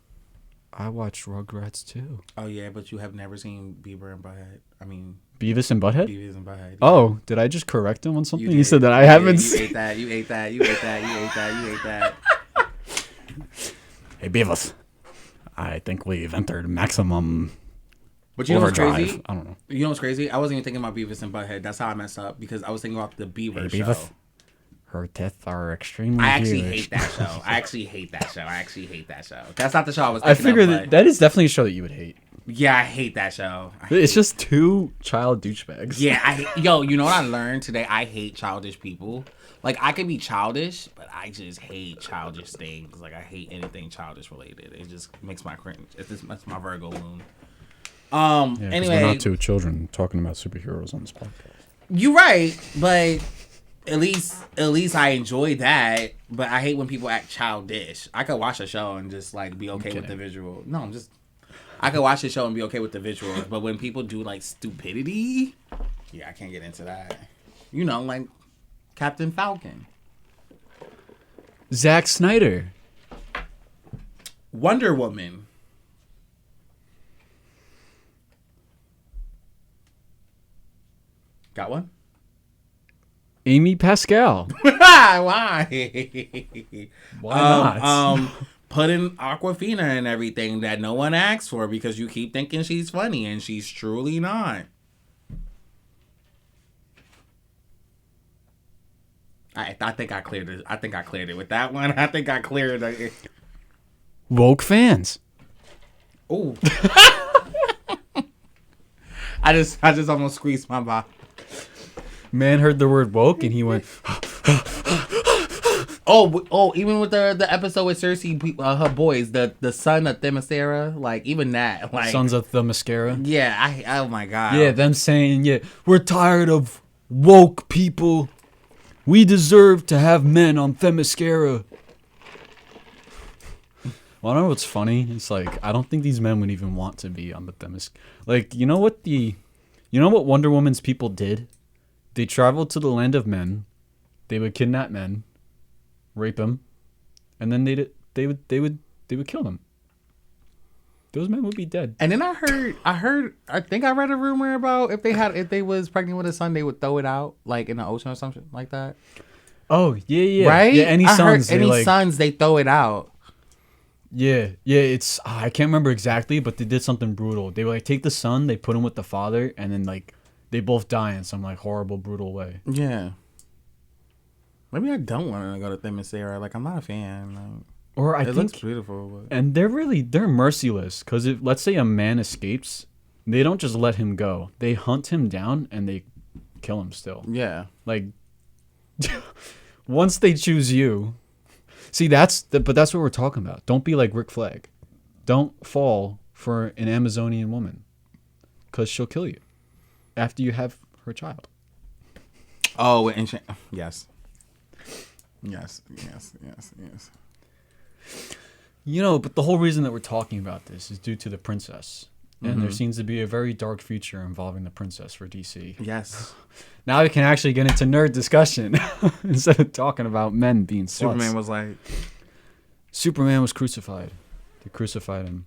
[SPEAKER 2] I watched Rugrats too.
[SPEAKER 3] Oh yeah, but you have never seen Bieber and Butthead. I mean,
[SPEAKER 2] Beavis and Butthead?
[SPEAKER 3] Beavis and Butthead. Yeah.
[SPEAKER 2] Oh, did I just correct him on something?
[SPEAKER 3] You
[SPEAKER 2] He said that I haven't
[SPEAKER 3] You
[SPEAKER 2] seen.
[SPEAKER 3] ate that. You ate that. You ate that. You ate that. You ate that.
[SPEAKER 2] Hey Beavis, I think we've entered maximum
[SPEAKER 3] But you know what's
[SPEAKER 2] overdrive.
[SPEAKER 3] crazy?
[SPEAKER 2] I don't know.
[SPEAKER 3] You know what's crazy? I wasn't even thinking about Beavis and Butthead. That's how I messed up because I was thinking about the Beaver
[SPEAKER 2] Hey
[SPEAKER 3] show.
[SPEAKER 2] Beavis, her teeth are extremely
[SPEAKER 3] I actually
[SPEAKER 2] huge.
[SPEAKER 3] hate that show. I actually hate that show. That's not the show I was
[SPEAKER 2] I
[SPEAKER 3] thinking
[SPEAKER 2] figured
[SPEAKER 3] of.
[SPEAKER 2] that is definitely a show that you would hate.
[SPEAKER 3] Yeah, I hate that show.
[SPEAKER 2] It's just two child douchebags.
[SPEAKER 3] Yeah, you know what I learned today? I hate childish people. Like, I can be childish, but I just hate childish things. Like, I hate anything childish related. It just makes my cringe. It's my Virgo moon.
[SPEAKER 2] Yeah,
[SPEAKER 3] Anyway,
[SPEAKER 2] we're not two children talking about superheroes on this podcast.
[SPEAKER 3] you're right, but at least I enjoy that. But I hate when people act childish. I could watch a show and just like be okay with the visual. No, I could watch the show and be okay with the visuals. But when people do like stupidity, yeah, I can't get into that. You know, like Captain Falcon,
[SPEAKER 2] Zack Snyder.
[SPEAKER 3] Wonder Woman. Got one?
[SPEAKER 2] Amy Pascal.
[SPEAKER 3] Why?
[SPEAKER 2] Why not?
[SPEAKER 3] Putting Aquafina and everything that no one asked for because you keep thinking she's funny and she's truly not. I think I cleared it. I think I cleared it with that one. I think I cleared it.
[SPEAKER 2] Woke fans.
[SPEAKER 3] Ooh. I just almost squeezed my body.
[SPEAKER 2] Man heard the word woke and he went.
[SPEAKER 3] Even with the episode with Cersei, her boys, the son of Themyscira, like even that, like
[SPEAKER 2] Sons of the Mascara.
[SPEAKER 3] yeah, oh my god,
[SPEAKER 2] Yeah, them saying, yeah, we're tired of woke people. We deserve to have men on Themyscira. Well, I don't know what's funny. It's like, I don't think these men would even want to be on the Themyscira. Like, you know what Wonder Woman's people did? They traveled to the land of men. They would kidnap men, rape them, and then they would kill them. Those men would be dead.
[SPEAKER 3] And then I think I read a rumor about if they was pregnant with a son, they would throw it out like in the ocean or something like that.
[SPEAKER 2] Oh yeah.
[SPEAKER 3] Right?
[SPEAKER 2] Yeah, any
[SPEAKER 3] sons they throw it out.
[SPEAKER 2] Yeah. It's I can't remember exactly, but they did something brutal. They would like take the son, they put him with the father, and then like they both die in some like horrible, brutal way.
[SPEAKER 3] Yeah. Maybe I don't want to go to Themyscira. Like I'm not a fan. Like,
[SPEAKER 2] or I
[SPEAKER 3] it
[SPEAKER 2] think
[SPEAKER 3] looks beautiful, but...
[SPEAKER 2] and they're merciless because if let's say a man escapes, they don't just let him go. They hunt him down and they kill him still.
[SPEAKER 3] Yeah.
[SPEAKER 2] Like once they choose you, see but that's what we're talking about. Don't be like Rick Flag. Don't fall for an Amazonian woman because she'll kill you after you have her child.
[SPEAKER 3] Oh, yes.
[SPEAKER 2] You know, but the whole reason that we're talking about this is due to the princess. And there seems to be a very dark future involving the princess for DC.
[SPEAKER 3] Yes.
[SPEAKER 2] Now we can actually get into nerd discussion instead of talking about men being sluts.
[SPEAKER 3] Superman
[SPEAKER 2] was crucified. They crucified him.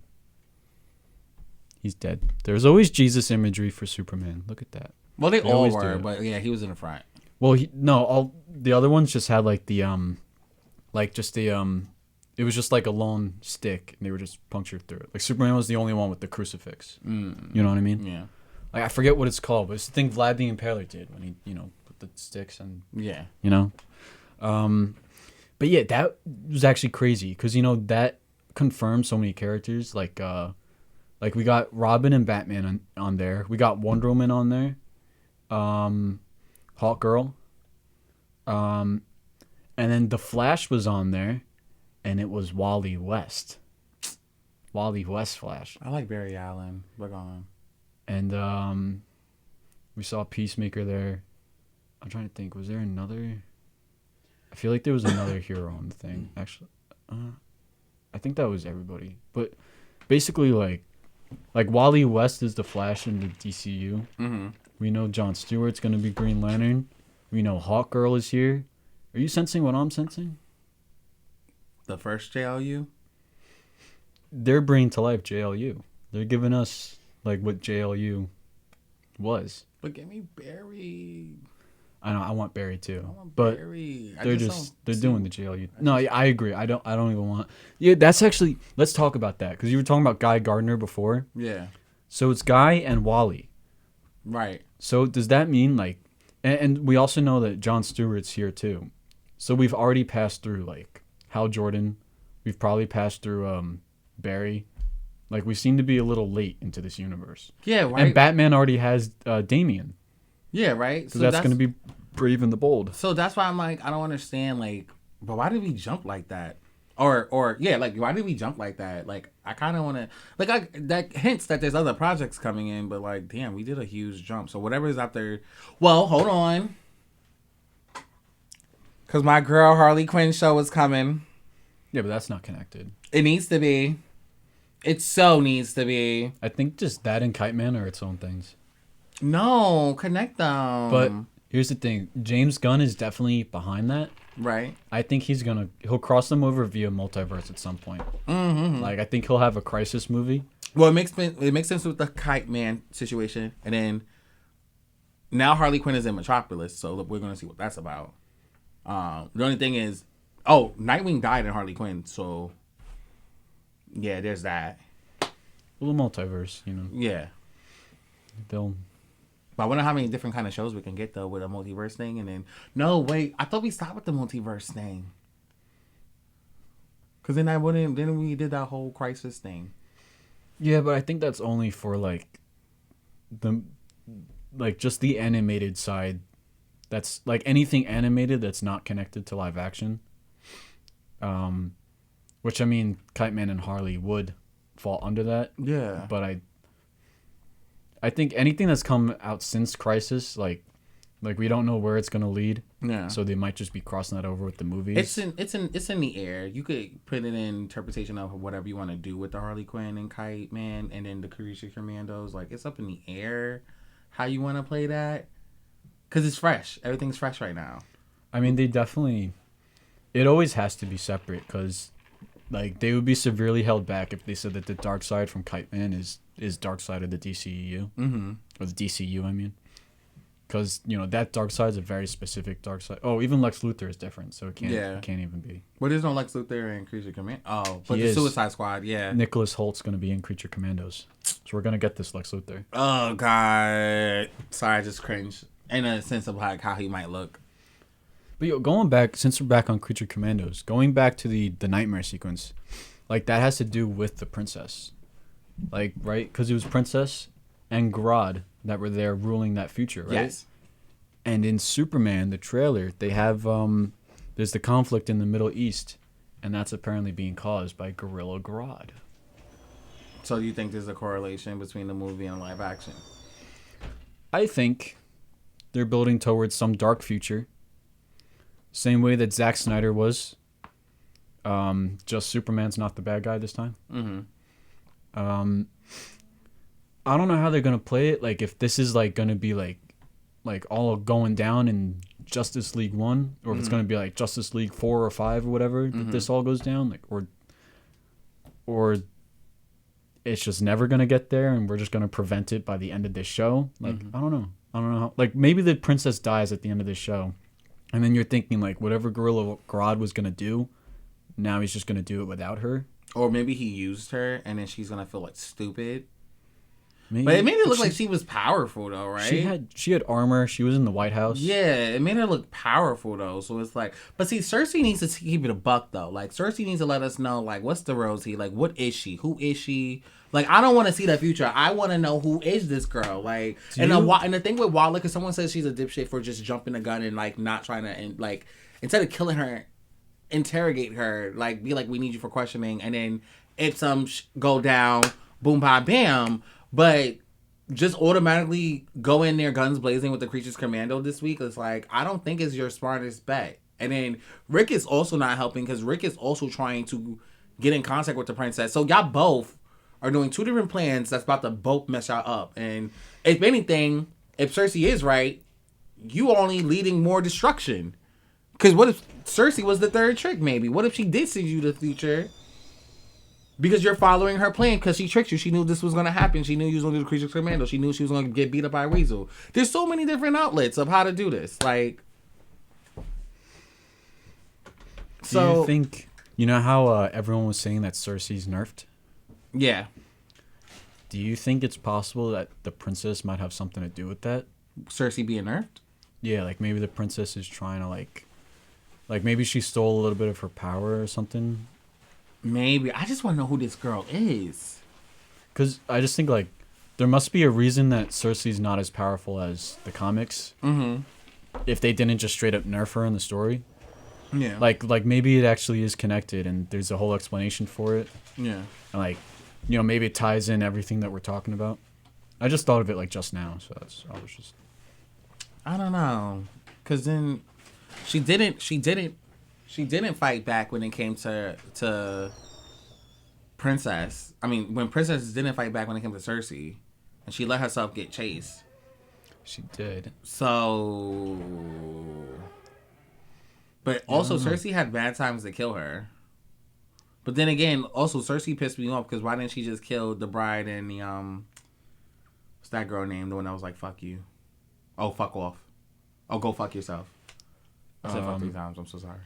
[SPEAKER 2] He's dead. There's always Jesus imagery for Superman. Look at that.
[SPEAKER 3] Well, they all were, but yeah, he was in the front.
[SPEAKER 2] Well, all the other ones just had like the it was just like a lone stick, and they were just punctured through it. Like Superman was the only one with the crucifix. You know what I mean?
[SPEAKER 3] Yeah.
[SPEAKER 2] Like I forget what it's called, but it's the thing Vlad the Impaler did when he, put the sticks and
[SPEAKER 3] yeah.
[SPEAKER 2] But yeah, that was actually crazy because that confirmed so many characters. Like we got Robin and Batman on there. We got Wonder Woman on there. Hawk Girl. And then the Flash was on there. And it was Wally West. Wally West Flash.
[SPEAKER 3] I like Barry Allen. Look on.
[SPEAKER 2] And we saw Peacemaker there. I'm trying to think. Was there another? I feel like there was another hero on the thing. Actually, I think that was everybody. But basically, like Wally West is the Flash in the DCU.
[SPEAKER 3] Mm-hmm.
[SPEAKER 2] We know Jon Stewart's gonna be Green Lantern. We know Hawk Girl is here. Are you sensing what I'm sensing?
[SPEAKER 3] The first JLU?
[SPEAKER 2] They're bringing to life JLU. They're giving us like what JLU was.
[SPEAKER 3] But give me Barry.
[SPEAKER 2] I know I want Barry too.
[SPEAKER 3] I want
[SPEAKER 2] but
[SPEAKER 3] Barry.
[SPEAKER 2] They're doing the JLU. No, I agree. I don't even want. Yeah, that's actually. Let's talk about that because you were talking about Guy Gardner before.
[SPEAKER 3] Yeah.
[SPEAKER 2] So it's Guy and Wally.
[SPEAKER 3] Right.
[SPEAKER 2] So does that mean like, and we also know that Jon Stewart's here too. So we've already passed through like Hal Jordan. We've probably passed through Barry. Like we seem to be a little late into this universe.
[SPEAKER 3] Yeah, right.
[SPEAKER 2] And Batman already has Damian.
[SPEAKER 3] Yeah, right.
[SPEAKER 2] So that's going to be Brave and the Bold.
[SPEAKER 3] So that's why I'm like, I don't understand. Like, but why did we jump like that? Or yeah, like why did we jump like that? Like I kind of want to that hints that there's other projects coming in, but like damn, we did a huge jump. So whatever is out there. Well, hold on. Because my girl Harley Quinn show is coming.
[SPEAKER 2] Yeah, but that's not connected.
[SPEAKER 3] It needs to be. It so needs to be.
[SPEAKER 2] I think just that and Kite Man are its own things.
[SPEAKER 3] No, connect them.
[SPEAKER 2] But here's the thing. James Gunn is definitely behind that.
[SPEAKER 3] Right.
[SPEAKER 2] I think he'll cross them over via multiverse at some point.
[SPEAKER 3] Mm-hmm.
[SPEAKER 2] Like, I think he'll have a Crisis movie.
[SPEAKER 3] Well, it makes sense with the Kite Man situation. And then now Harley Quinn is in Metropolis, so we're going to see what that's about. The only thing is, Nightwing died in Harley Quinn, so yeah, there's that.
[SPEAKER 2] A little multiverse,
[SPEAKER 3] Yeah.
[SPEAKER 2] They'll...
[SPEAKER 3] But I wonder how many different kind of shows we can get, though, with a multiverse thing. And then, no, wait, I thought we stopped with the multiverse thing. Because then we did that whole Crisis thing.
[SPEAKER 2] Yeah, but I think that's only for, just the animated side. That's, anything animated that's not connected to live action. Which, I mean, Kite Man and Harley would fall under that.
[SPEAKER 3] Yeah.
[SPEAKER 2] But I think anything that's come out since Crisis, Like we don't know where it's gonna lead.
[SPEAKER 3] Yeah.
[SPEAKER 2] So they might just be crossing that over with the movies.
[SPEAKER 3] It's in the air. You could put it in interpretation of whatever you want to do with the Harley Quinn and Kite Man and then the Creature Commandos. Like it's up in the air how you want to play that. Cause it's fresh. Everything's fresh right now.
[SPEAKER 2] I mean, they definitely. It always has to be separate because, like, they would be severely held back if they said that the dark side from Kite Man is dark side of the DCEU.
[SPEAKER 3] Mm-hmm.
[SPEAKER 2] Or the DCU, I mean. Because, you know, that dark side is a very specific dark side. Oh, even Lex Luthor is different, so it can't even be.
[SPEAKER 3] But there's no Lex Luthor in Creature Command. Oh, but
[SPEAKER 2] He
[SPEAKER 3] the
[SPEAKER 2] is.
[SPEAKER 3] Suicide Squad, yeah.
[SPEAKER 2] Nicholas Holt's going to be in Creature Commandos. So we're going to get this Lex Luthor.
[SPEAKER 3] Oh, God. Sorry, I just cringed. In a sense of like how he might look.
[SPEAKER 2] But yo, going back, since we're back on Creature Commandos, going back to the nightmare sequence, like, that has to do with the princess. Like, right? Because it was Princess and Grodd that were there ruling that future, right?
[SPEAKER 3] Yes.
[SPEAKER 2] And in Superman, the trailer, they have, there's the conflict in the Middle East, and that's apparently being caused by Gorilla Grodd.
[SPEAKER 3] So do you think there's a correlation between the movie and live action?
[SPEAKER 2] I think they're building towards some dark future. Same way that Zack Snyder was. Just Superman's not the bad guy this time.
[SPEAKER 3] Mm-hmm.
[SPEAKER 2] I don't know how they're gonna play it. Like if this is like gonna be like all going down in Justice League 1, or if it's gonna be like Justice League 4 or 5 or whatever. That this all goes down, like or it's just never gonna get there, and we're just gonna prevent it by the end of this show. Like I don't know how. Like maybe the princess dies at the end of this show, and then you're thinking like whatever Gorilla Grodd was gonna do, now he's just gonna do it without her.
[SPEAKER 3] Or maybe he used her, and then she's gonna feel like stupid.
[SPEAKER 2] Maybe.
[SPEAKER 3] But it made it look like she was powerful, though, right?
[SPEAKER 2] She had armor. She was in the White House.
[SPEAKER 3] Yeah, it made her look powerful, though. So it's like, but see, Cersei needs to keep it a buck, though. Like Cersei needs to let us know, like, what's the Rosie? Like, what is she? Who is she? Like, I don't want to see that future. I want to know who is this girl. Like, and the thing with Walla, because someone says she's a dipshit for just jumping the gun and like not trying to, and like instead of killing her, interrogate her, like be like, we need you for questioning, and then if some go down, boom, bam, bam, but just automatically go in there guns blazing with the Creatures Commando this week. It's like, I don't think it's your smartest bet. And then Rick is also not helping because Rick is also trying to get in contact with the princess. So y'all both are doing two different plans that's about to both mess y'all up. And if anything, if Cersei is right, you only leading more destruction. Because what if Cersei was the third trick, maybe? What if she did see you the future? Because you're following her plan because she tricked you. She knew this was going to happen. She knew you was going to do the Creatures Commando. She knew she was going to get beat up by a weasel. There's so many different outlets of how to do this. Like,
[SPEAKER 2] Do you think, you know how everyone was saying that Cersei's nerfed?
[SPEAKER 3] Yeah.
[SPEAKER 2] Do you think it's possible that the princess might have something to do with that?
[SPEAKER 3] Cersei being nerfed?
[SPEAKER 2] Yeah, like maybe the princess is trying to like maybe she stole a little bit of her power or something.
[SPEAKER 3] Maybe. I just want to know who this girl is.
[SPEAKER 2] Because I just think, like, there must be a reason that Cersei's not as powerful as the comics.
[SPEAKER 3] Mm-hmm.
[SPEAKER 2] If they didn't just straight up nerf her in the story.
[SPEAKER 3] Yeah.
[SPEAKER 2] Like maybe it actually is connected and there's a whole explanation for it.
[SPEAKER 3] Yeah.
[SPEAKER 2] And, like, you know, maybe it ties in everything that we're talking about. I just thought of it, like, just now. So
[SPEAKER 3] I don't know. Because then she didn't fight back when it came to Princess. I mean, when Princess didn't fight back when it came to Cersei, and she let herself get chased.
[SPEAKER 2] She did.
[SPEAKER 3] So, but also Cersei had bad times to kill her. But then again, also Cersei pissed me off because why didn't she just kill the bride and the what's that girl name? The one that was like, "Fuck you." Oh, fuck off. Oh, go fuck yourself. I said fuck 3 times. I'm so sorry.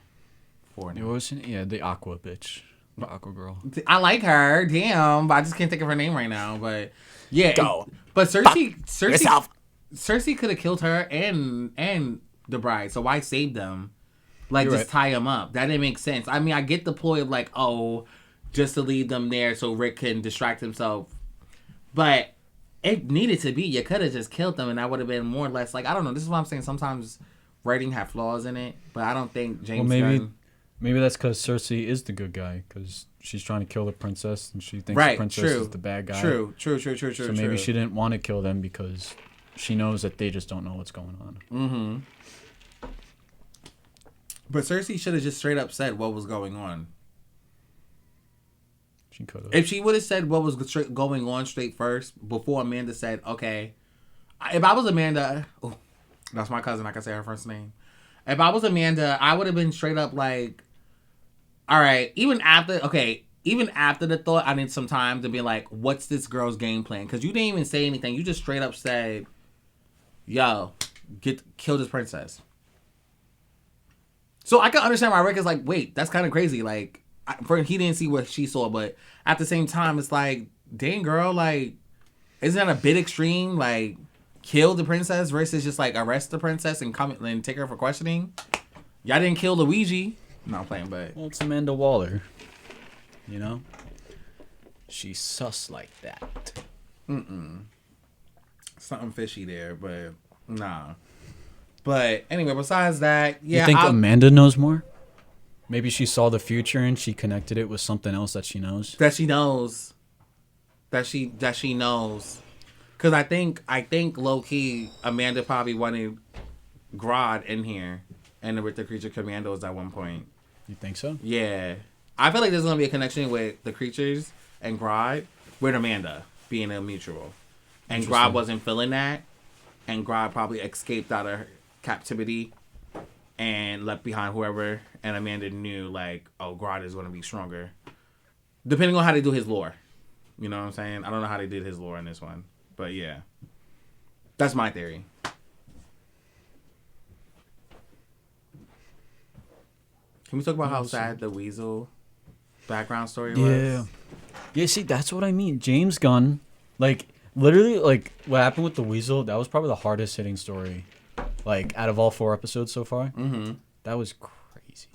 [SPEAKER 3] 4 now.
[SPEAKER 2] It wasn't, yeah, the Aqua bitch. The Aqua girl.
[SPEAKER 3] I like her. Damn. But I just can't think of her name right now. But yeah.
[SPEAKER 2] Go.
[SPEAKER 3] But Cersei could have killed her and the bride. So why save them? Like,
[SPEAKER 2] You're
[SPEAKER 3] just
[SPEAKER 2] right.
[SPEAKER 3] tie them up. That didn't make sense. I mean, I get the ploy of like, oh, just to leave them there so Rick can distract himself. But it needed to be. You could have just killed them and that would have been more or less like, I don't know. This is what I'm saying. Sometimes writing have flaws in it. But I don't think James Gunn...
[SPEAKER 2] Maybe that's because Cersei is the good guy because she's trying to kill the princess and she thinks the princess is the bad guy.
[SPEAKER 3] True.
[SPEAKER 2] So maybe she didn't want to kill them because she knows that they just don't know what's going on.
[SPEAKER 3] Mm-hmm. But Cersei should have just straight up said what was going on.
[SPEAKER 2] She could have.
[SPEAKER 3] If she would have said what was going on straight first, before Amanda said, okay. If I was Amanda, oh, that's my cousin, I can say her first name. If I was Amanda, I would have been straight up like, all right, even after the thought, I need some time to be like, what's this girl's game plan? Because you didn't even say anything. You just straight up said, yo, kill this princess. So I can understand why Rick is like, wait, that's kind of crazy. Like, he didn't see what she saw, but at the same time, it's like, dang, girl, like, isn't that a bit extreme? Like, kill the princess versus just like arrest the princess and come and take her for questioning. Y'all didn't kill Luigi. No, I'm playing, but
[SPEAKER 2] Well, it's Amanda Waller. You know, she's sus like that.
[SPEAKER 3] Something fishy there, but nah. But anyway, besides that, yeah.
[SPEAKER 2] You think Amanda knows more? Maybe she saw the future and she connected it with something else that she knows.
[SPEAKER 3] That she knows. That she knows. Because I think low key Amanda probably wanted Grodd in here and with the creature commandos at one point.
[SPEAKER 2] You think so?
[SPEAKER 3] Yeah. I feel like there's gonna be a connection with the creatures and Grodd with Amanda being a mutual. And Grodd wasn't feeling that. And Grodd probably escaped out of captivity and left behind whoever. And Amanda knew like, oh, Grodd is gonna be stronger. Depending on how they do his lore. You know what I'm saying? I don't know how they did his lore in this one. But yeah. That's my theory. Can we talk about how sad the Weasel background story was?
[SPEAKER 2] Yeah, see, that's what I mean. James Gunn, like, literally, like, what happened with the Weasel, that was probably the hardest hitting story, like, out of all 4 episodes so far.
[SPEAKER 3] Mm-hmm.
[SPEAKER 2] That was crazy.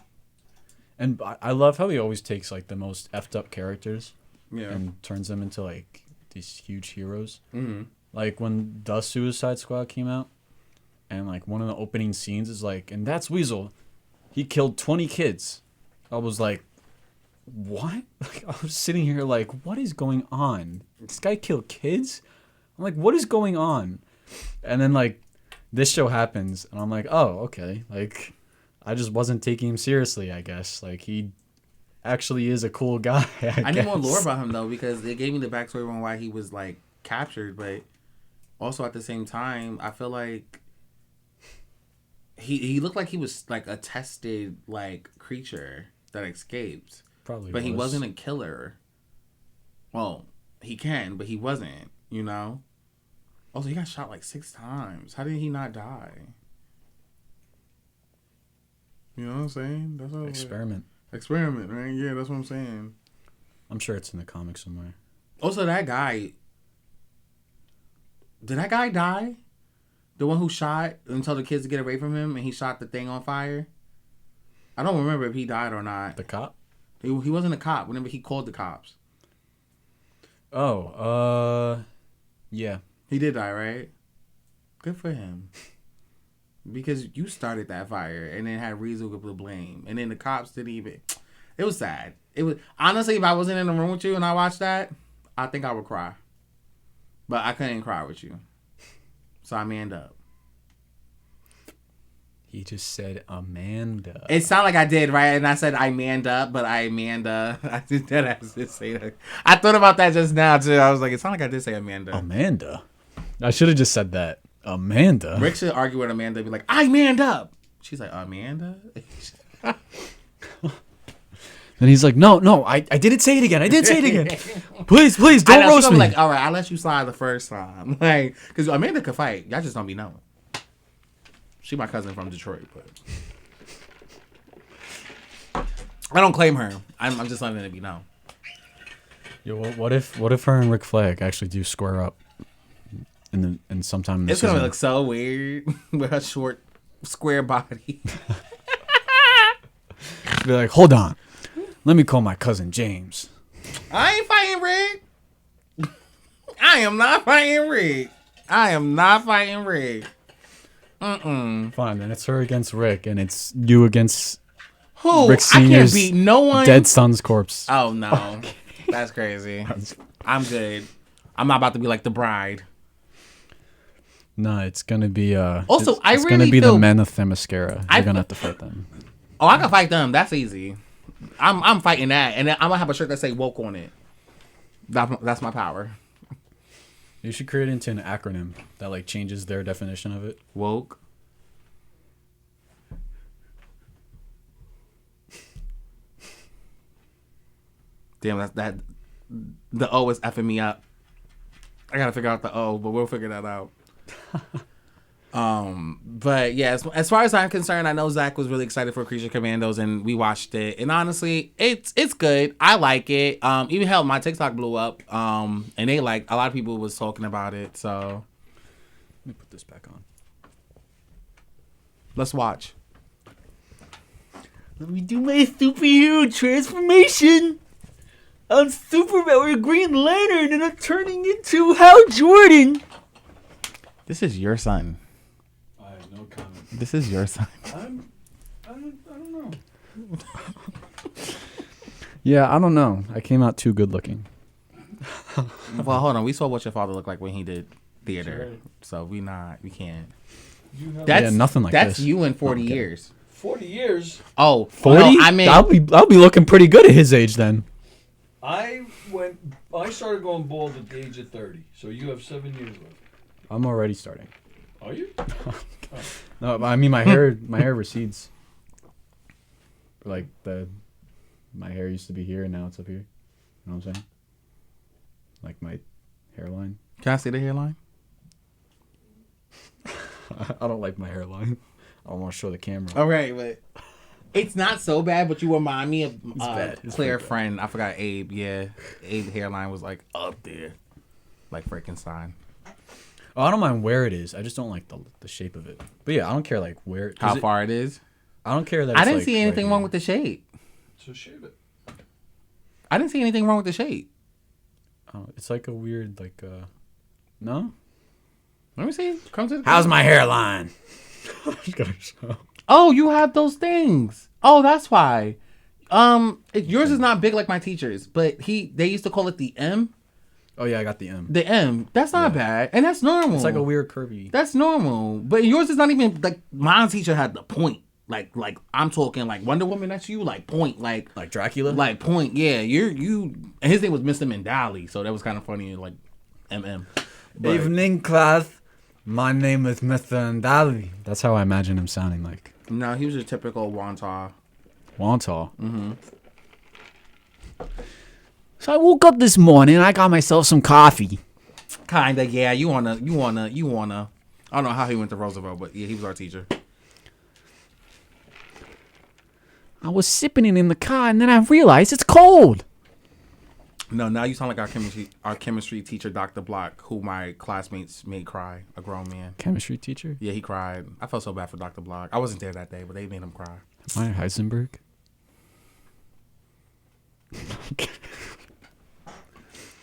[SPEAKER 2] And I love how he always takes, like, the most effed up characters and turns them into, like, these huge heroes.
[SPEAKER 3] Mm-hmm.
[SPEAKER 2] Like, when The Suicide Squad came out, and, like, one of the opening scenes is, like, and that's Weasel. He killed 20 kids. I was like, what? Like, I was sitting here like, what is going on? This guy killed kids? I'm like, what is going on? And then, like, this show happens, and I'm like, oh, okay. Like, I just wasn't taking him seriously, I guess. Like, he actually is a cool guy, I
[SPEAKER 3] need more lore about him, though, because they gave me the backstory on why he was, like, captured, but also at the same time, I feel like he looked like he was like a tested like creature that escaped.
[SPEAKER 2] Probably,
[SPEAKER 3] but he wasn't a killer. Well, he can, but he wasn't. You know. Also, he got shot like 6 times. How did he not die? You know what I'm saying? That's what
[SPEAKER 2] experiment,
[SPEAKER 3] right? Yeah, that's what I'm saying.
[SPEAKER 2] I'm sure it's in the comics somewhere.
[SPEAKER 3] Also, that guy. Did that guy die? The one who shot and told the kids to get away from him and he shot the thing on fire? I don't remember if he died or not.
[SPEAKER 2] The cop?
[SPEAKER 3] He wasn't a cop. Whenever he called the cops.
[SPEAKER 2] Oh, yeah.
[SPEAKER 3] He did die, right? Good for him. Because you started that fire and then had Rizzo to blame. And then the cops didn't even... It was sad. It was... Honestly, if I wasn't in the room with you and I watched that, I think I would cry. But I couldn't cry with you. So I manned up.
[SPEAKER 2] He just said Amanda.
[SPEAKER 3] It sounded like I did, right? And I said I manned up, but I Amanda. I did that. I did say that. I thought about that just now too. I was like, it sounded like I did say Amanda.
[SPEAKER 2] Amanda. I should have just said that. Amanda.
[SPEAKER 3] Rick should argue with Amanda and be like, I manned up. She's like, Amanda?
[SPEAKER 2] And he's like, no, I didn't say it again. I didn't say it again. Please, don't roast me.
[SPEAKER 3] Like, all right, I let you slide the first time. Like, because Amanda could fight. Y'all just don't be knowing. She my cousin from Detroit, but I don't claim her. I'm just letting it be known.
[SPEAKER 2] Yo, what if her and Rick Flag actually do square up in sometime in the
[SPEAKER 3] It's
[SPEAKER 2] season?
[SPEAKER 3] gonna look so weird with her short, square body.
[SPEAKER 2] Be like, hold on. Let me call my cousin James.
[SPEAKER 3] I ain't fighting Rick. I am not fighting Rick.
[SPEAKER 2] Fine, then it's her against Rick, and it's you against
[SPEAKER 3] who?
[SPEAKER 2] Rick Sr.'s
[SPEAKER 3] I can't beat no one.
[SPEAKER 2] dead son's corpse.
[SPEAKER 3] Oh, no. That's crazy. I'm good. I'm not about to be like the bride.
[SPEAKER 2] No, it's gonna be
[SPEAKER 3] Also,
[SPEAKER 2] It's,
[SPEAKER 3] I
[SPEAKER 2] it's
[SPEAKER 3] really
[SPEAKER 2] gonna be
[SPEAKER 3] feel-
[SPEAKER 2] the men of Themyscira. You're gonna have to fight them.
[SPEAKER 3] Oh, I can fight them. That's easy. I'm fighting that, and then I'm gonna have a shirt that say woke on it. That's my power.
[SPEAKER 2] You should create it into an acronym that like changes their definition of it.
[SPEAKER 3] Woke. Damn, that the O is effing me up. I gotta figure out the O, but we'll figure that out. But yeah, as far as I'm concerned, I know Zach was really excited for Creature Commandos, and we watched it. And honestly, it's good. I like it. Even hell, my TikTok blew up. And they like a lot of people was talking about it. So
[SPEAKER 2] Let me put this back on.
[SPEAKER 3] let's watch.
[SPEAKER 1] Let me do my superhero transformation. I'm Superman or Green Lantern, and I'm turning into Hal Jordan.
[SPEAKER 3] This is your son.
[SPEAKER 2] I have no comment.
[SPEAKER 3] This is your son.
[SPEAKER 2] I don't know. Yeah, I don't know. I came out too good looking.
[SPEAKER 3] Well, hold on. We saw what your father looked like when he did theater,
[SPEAKER 4] Sure.
[SPEAKER 3] so we can't.
[SPEAKER 4] You have
[SPEAKER 3] That's
[SPEAKER 2] Yeah, nothing like
[SPEAKER 3] that's
[SPEAKER 2] this.
[SPEAKER 3] you in 40
[SPEAKER 2] Okay.
[SPEAKER 3] years.
[SPEAKER 4] 40 years.
[SPEAKER 3] Oh,
[SPEAKER 2] 40?
[SPEAKER 3] No, I mean,
[SPEAKER 2] I'll be looking pretty good at his age then.
[SPEAKER 4] I started going bald at the age of 30. So you have 7 years left.
[SPEAKER 2] I'm already starting.
[SPEAKER 4] Are you?
[SPEAKER 2] No, but I mean my hair recedes. Like my hair used to be here and now it's up here. You know what I'm saying? Like my hairline.
[SPEAKER 3] can I see the hairline?
[SPEAKER 2] I don't like my hairline. I don't want to show the camera.
[SPEAKER 3] All right, but it's not so bad. But you remind me of
[SPEAKER 2] bad. It's
[SPEAKER 3] Claire
[SPEAKER 2] pretty bad.
[SPEAKER 3] friend. I forgot Abe. Yeah, Abe's hairline was like up there, like Frankenstein.
[SPEAKER 2] Oh, I don't mind where it is. I just don't like the shape of it. But yeah, I don't care like where.
[SPEAKER 3] How far it is?
[SPEAKER 2] I don't care that.
[SPEAKER 3] I
[SPEAKER 2] it's,
[SPEAKER 3] didn't
[SPEAKER 2] like,
[SPEAKER 3] see anything
[SPEAKER 2] right
[SPEAKER 3] wrong
[SPEAKER 2] here.
[SPEAKER 3] with the shape.
[SPEAKER 4] So shave it.
[SPEAKER 3] I didn't see anything wrong with the shape.
[SPEAKER 2] Oh, it's like a weird like no.
[SPEAKER 3] Let me see. Come to the
[SPEAKER 2] How's my hairline? I'm just gonna show.
[SPEAKER 3] Oh, you have those things. Oh, that's why. Yours is not big like my teacher's, but they used to call it the M.
[SPEAKER 2] Oh yeah, I got the M.
[SPEAKER 3] The M. That's not bad, and that's normal.
[SPEAKER 2] It's like a weird curvy.
[SPEAKER 3] That's normal, but yours is not even like my teacher had the point. Like I'm talking like Wonder Woman. That's you. Like point. Like
[SPEAKER 2] Dracula.
[SPEAKER 3] like point. Yeah, you. And his name was Mr. Mandali, so that was kind of funny. Like MM. But-
[SPEAKER 2] Evening class. My name is Mr. Ndali. That's how I imagine him sounding like.
[SPEAKER 3] No, he was a typical Wanta.
[SPEAKER 2] Wanta.
[SPEAKER 3] Mm-hmm.
[SPEAKER 1] So I woke up this morning and I got myself some coffee.
[SPEAKER 3] Kinda, yeah. You wanna. I don't know how he went to Roosevelt, but yeah, he was our teacher.
[SPEAKER 1] I was sipping it in the car and then I realized it's cold.
[SPEAKER 3] No, now you sound like our chemistry teacher, Dr. Block, who my classmates made cry. A grown man.
[SPEAKER 2] Chemistry teacher.
[SPEAKER 3] Yeah, he cried. I felt so bad for Dr. Block. I wasn't there that day, but they made him cry.
[SPEAKER 2] Am I Heisenberg?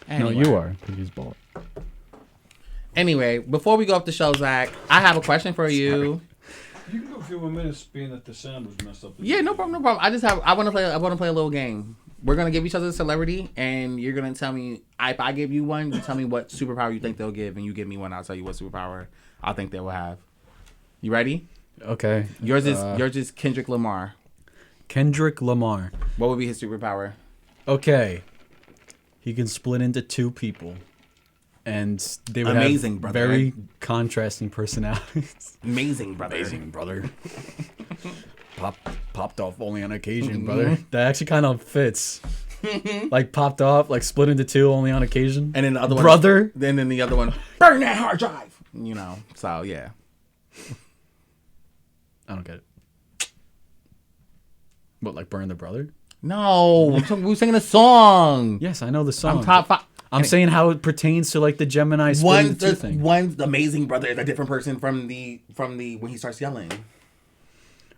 [SPEAKER 2] No,
[SPEAKER 3] Anyway.
[SPEAKER 2] you are. Because he's bald.
[SPEAKER 3] Anyway, before we go up the show, Zach, I have a question for you.
[SPEAKER 4] You can go a few more minutes being that the sound was messed up.
[SPEAKER 3] Yeah, no problem, no problem. I want to play a little game. We're gonna give each other a celebrity, and you're gonna tell me if I give you one, you tell me what superpower you think they'll give, and you give me one. I'll tell you what superpower I think they will have. You ready?
[SPEAKER 2] Okay.
[SPEAKER 3] Yours is Kendrick Lamar.
[SPEAKER 2] Kendrick Lamar.
[SPEAKER 3] What would be his superpower?
[SPEAKER 2] Okay. He can split into two people. And they would
[SPEAKER 3] Amazing,
[SPEAKER 2] have
[SPEAKER 3] brother.
[SPEAKER 2] very contrasting personalities.
[SPEAKER 3] Amazing, brother.
[SPEAKER 2] Amazing, brother. Popped off only on occasion, brother. That actually kind of fits. Like popped off, like split into two only on occasion.
[SPEAKER 3] And then the other one,
[SPEAKER 2] brother.
[SPEAKER 3] Then the other one, burn that hard drive. You know. So yeah.
[SPEAKER 2] I don't get it. What, like burn the brother?
[SPEAKER 3] No, we were singing a song.
[SPEAKER 2] Yes, I know the song.
[SPEAKER 3] I'm top five.
[SPEAKER 2] I'm saying how it pertains to like the Gemini split into two thing.
[SPEAKER 3] One's the amazing brother is a different person from the when he starts yelling.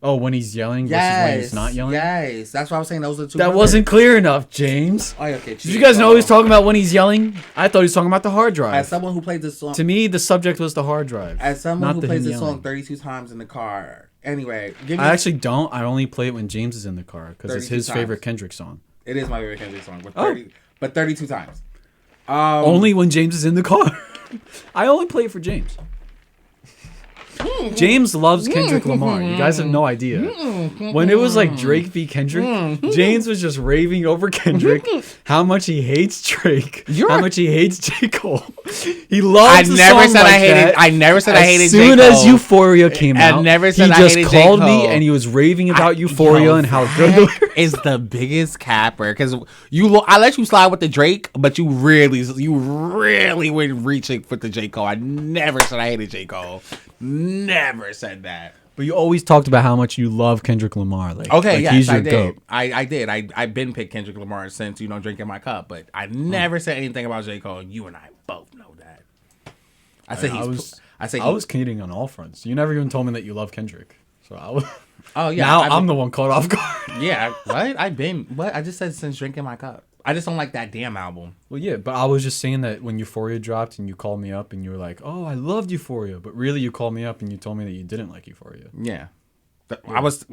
[SPEAKER 2] Oh, when he's yelling versus when he's not yelling?
[SPEAKER 3] Yes, that's why I was saying those are the two.
[SPEAKER 2] That
[SPEAKER 3] brothers.
[SPEAKER 2] wasn't clear enough, James.
[SPEAKER 3] Oh, okay.
[SPEAKER 2] Did you guys know he was talking about when he's yelling? I thought he was talking about the hard drive.
[SPEAKER 3] As someone who played this song,
[SPEAKER 2] To me, the subject was the hard drive.
[SPEAKER 3] as someone
[SPEAKER 2] not
[SPEAKER 3] who
[SPEAKER 2] the
[SPEAKER 3] plays
[SPEAKER 2] him
[SPEAKER 3] this song
[SPEAKER 2] yelling.
[SPEAKER 3] 32 times in the car. Anyway, give me.
[SPEAKER 2] I actually don't. I only play it when James is in the car because it's
[SPEAKER 3] 32
[SPEAKER 2] his favorite
[SPEAKER 3] times.
[SPEAKER 2] Kendrick song.
[SPEAKER 3] It is my favorite Kendrick song, but
[SPEAKER 2] Oh.
[SPEAKER 3] 32 times.
[SPEAKER 2] Only when James is in the car. I only play it for James. James loves Kendrick Lamar. You guys have no idea. When it was like Drake v. Kendrick, James was just raving over Kendrick, how much he hates Drake, how much he hates J. Cole. He loves the song like that.
[SPEAKER 3] I never said I hated J. Cole.
[SPEAKER 2] As soon as Euphoria came out,
[SPEAKER 3] never said
[SPEAKER 2] he
[SPEAKER 3] I
[SPEAKER 2] just
[SPEAKER 3] hated J.
[SPEAKER 2] called me
[SPEAKER 3] Cole.
[SPEAKER 2] and he was raving about Euphoria and how good the lyrics
[SPEAKER 3] is the biggest capper because I let you slide with the Drake, but you really went reaching for the J. Cole. I never said I hated J. Cole. Never said that.
[SPEAKER 2] But you always talked about how much you love Kendrick Lamar. He's your
[SPEAKER 3] I did.
[SPEAKER 2] goat.
[SPEAKER 3] I did. I've been picked Kendrick Lamar since drinking my cup, but I never said anything about J. Cole. You and I both know that. I was
[SPEAKER 2] kidding on all fronts. You never even told me that you love Kendrick. So I was.
[SPEAKER 3] Oh yeah.
[SPEAKER 2] Now I'm the one caught off guard.
[SPEAKER 3] Yeah. What? I just said since drinking my cup. I just don't like that damn album.
[SPEAKER 2] Well, yeah, but I was just saying that when Euphoria dropped and you called me up and you were like, "Oh, I loved Euphoria," but really you called me up and you told me that you didn't like Euphoria.
[SPEAKER 3] Yeah. When I was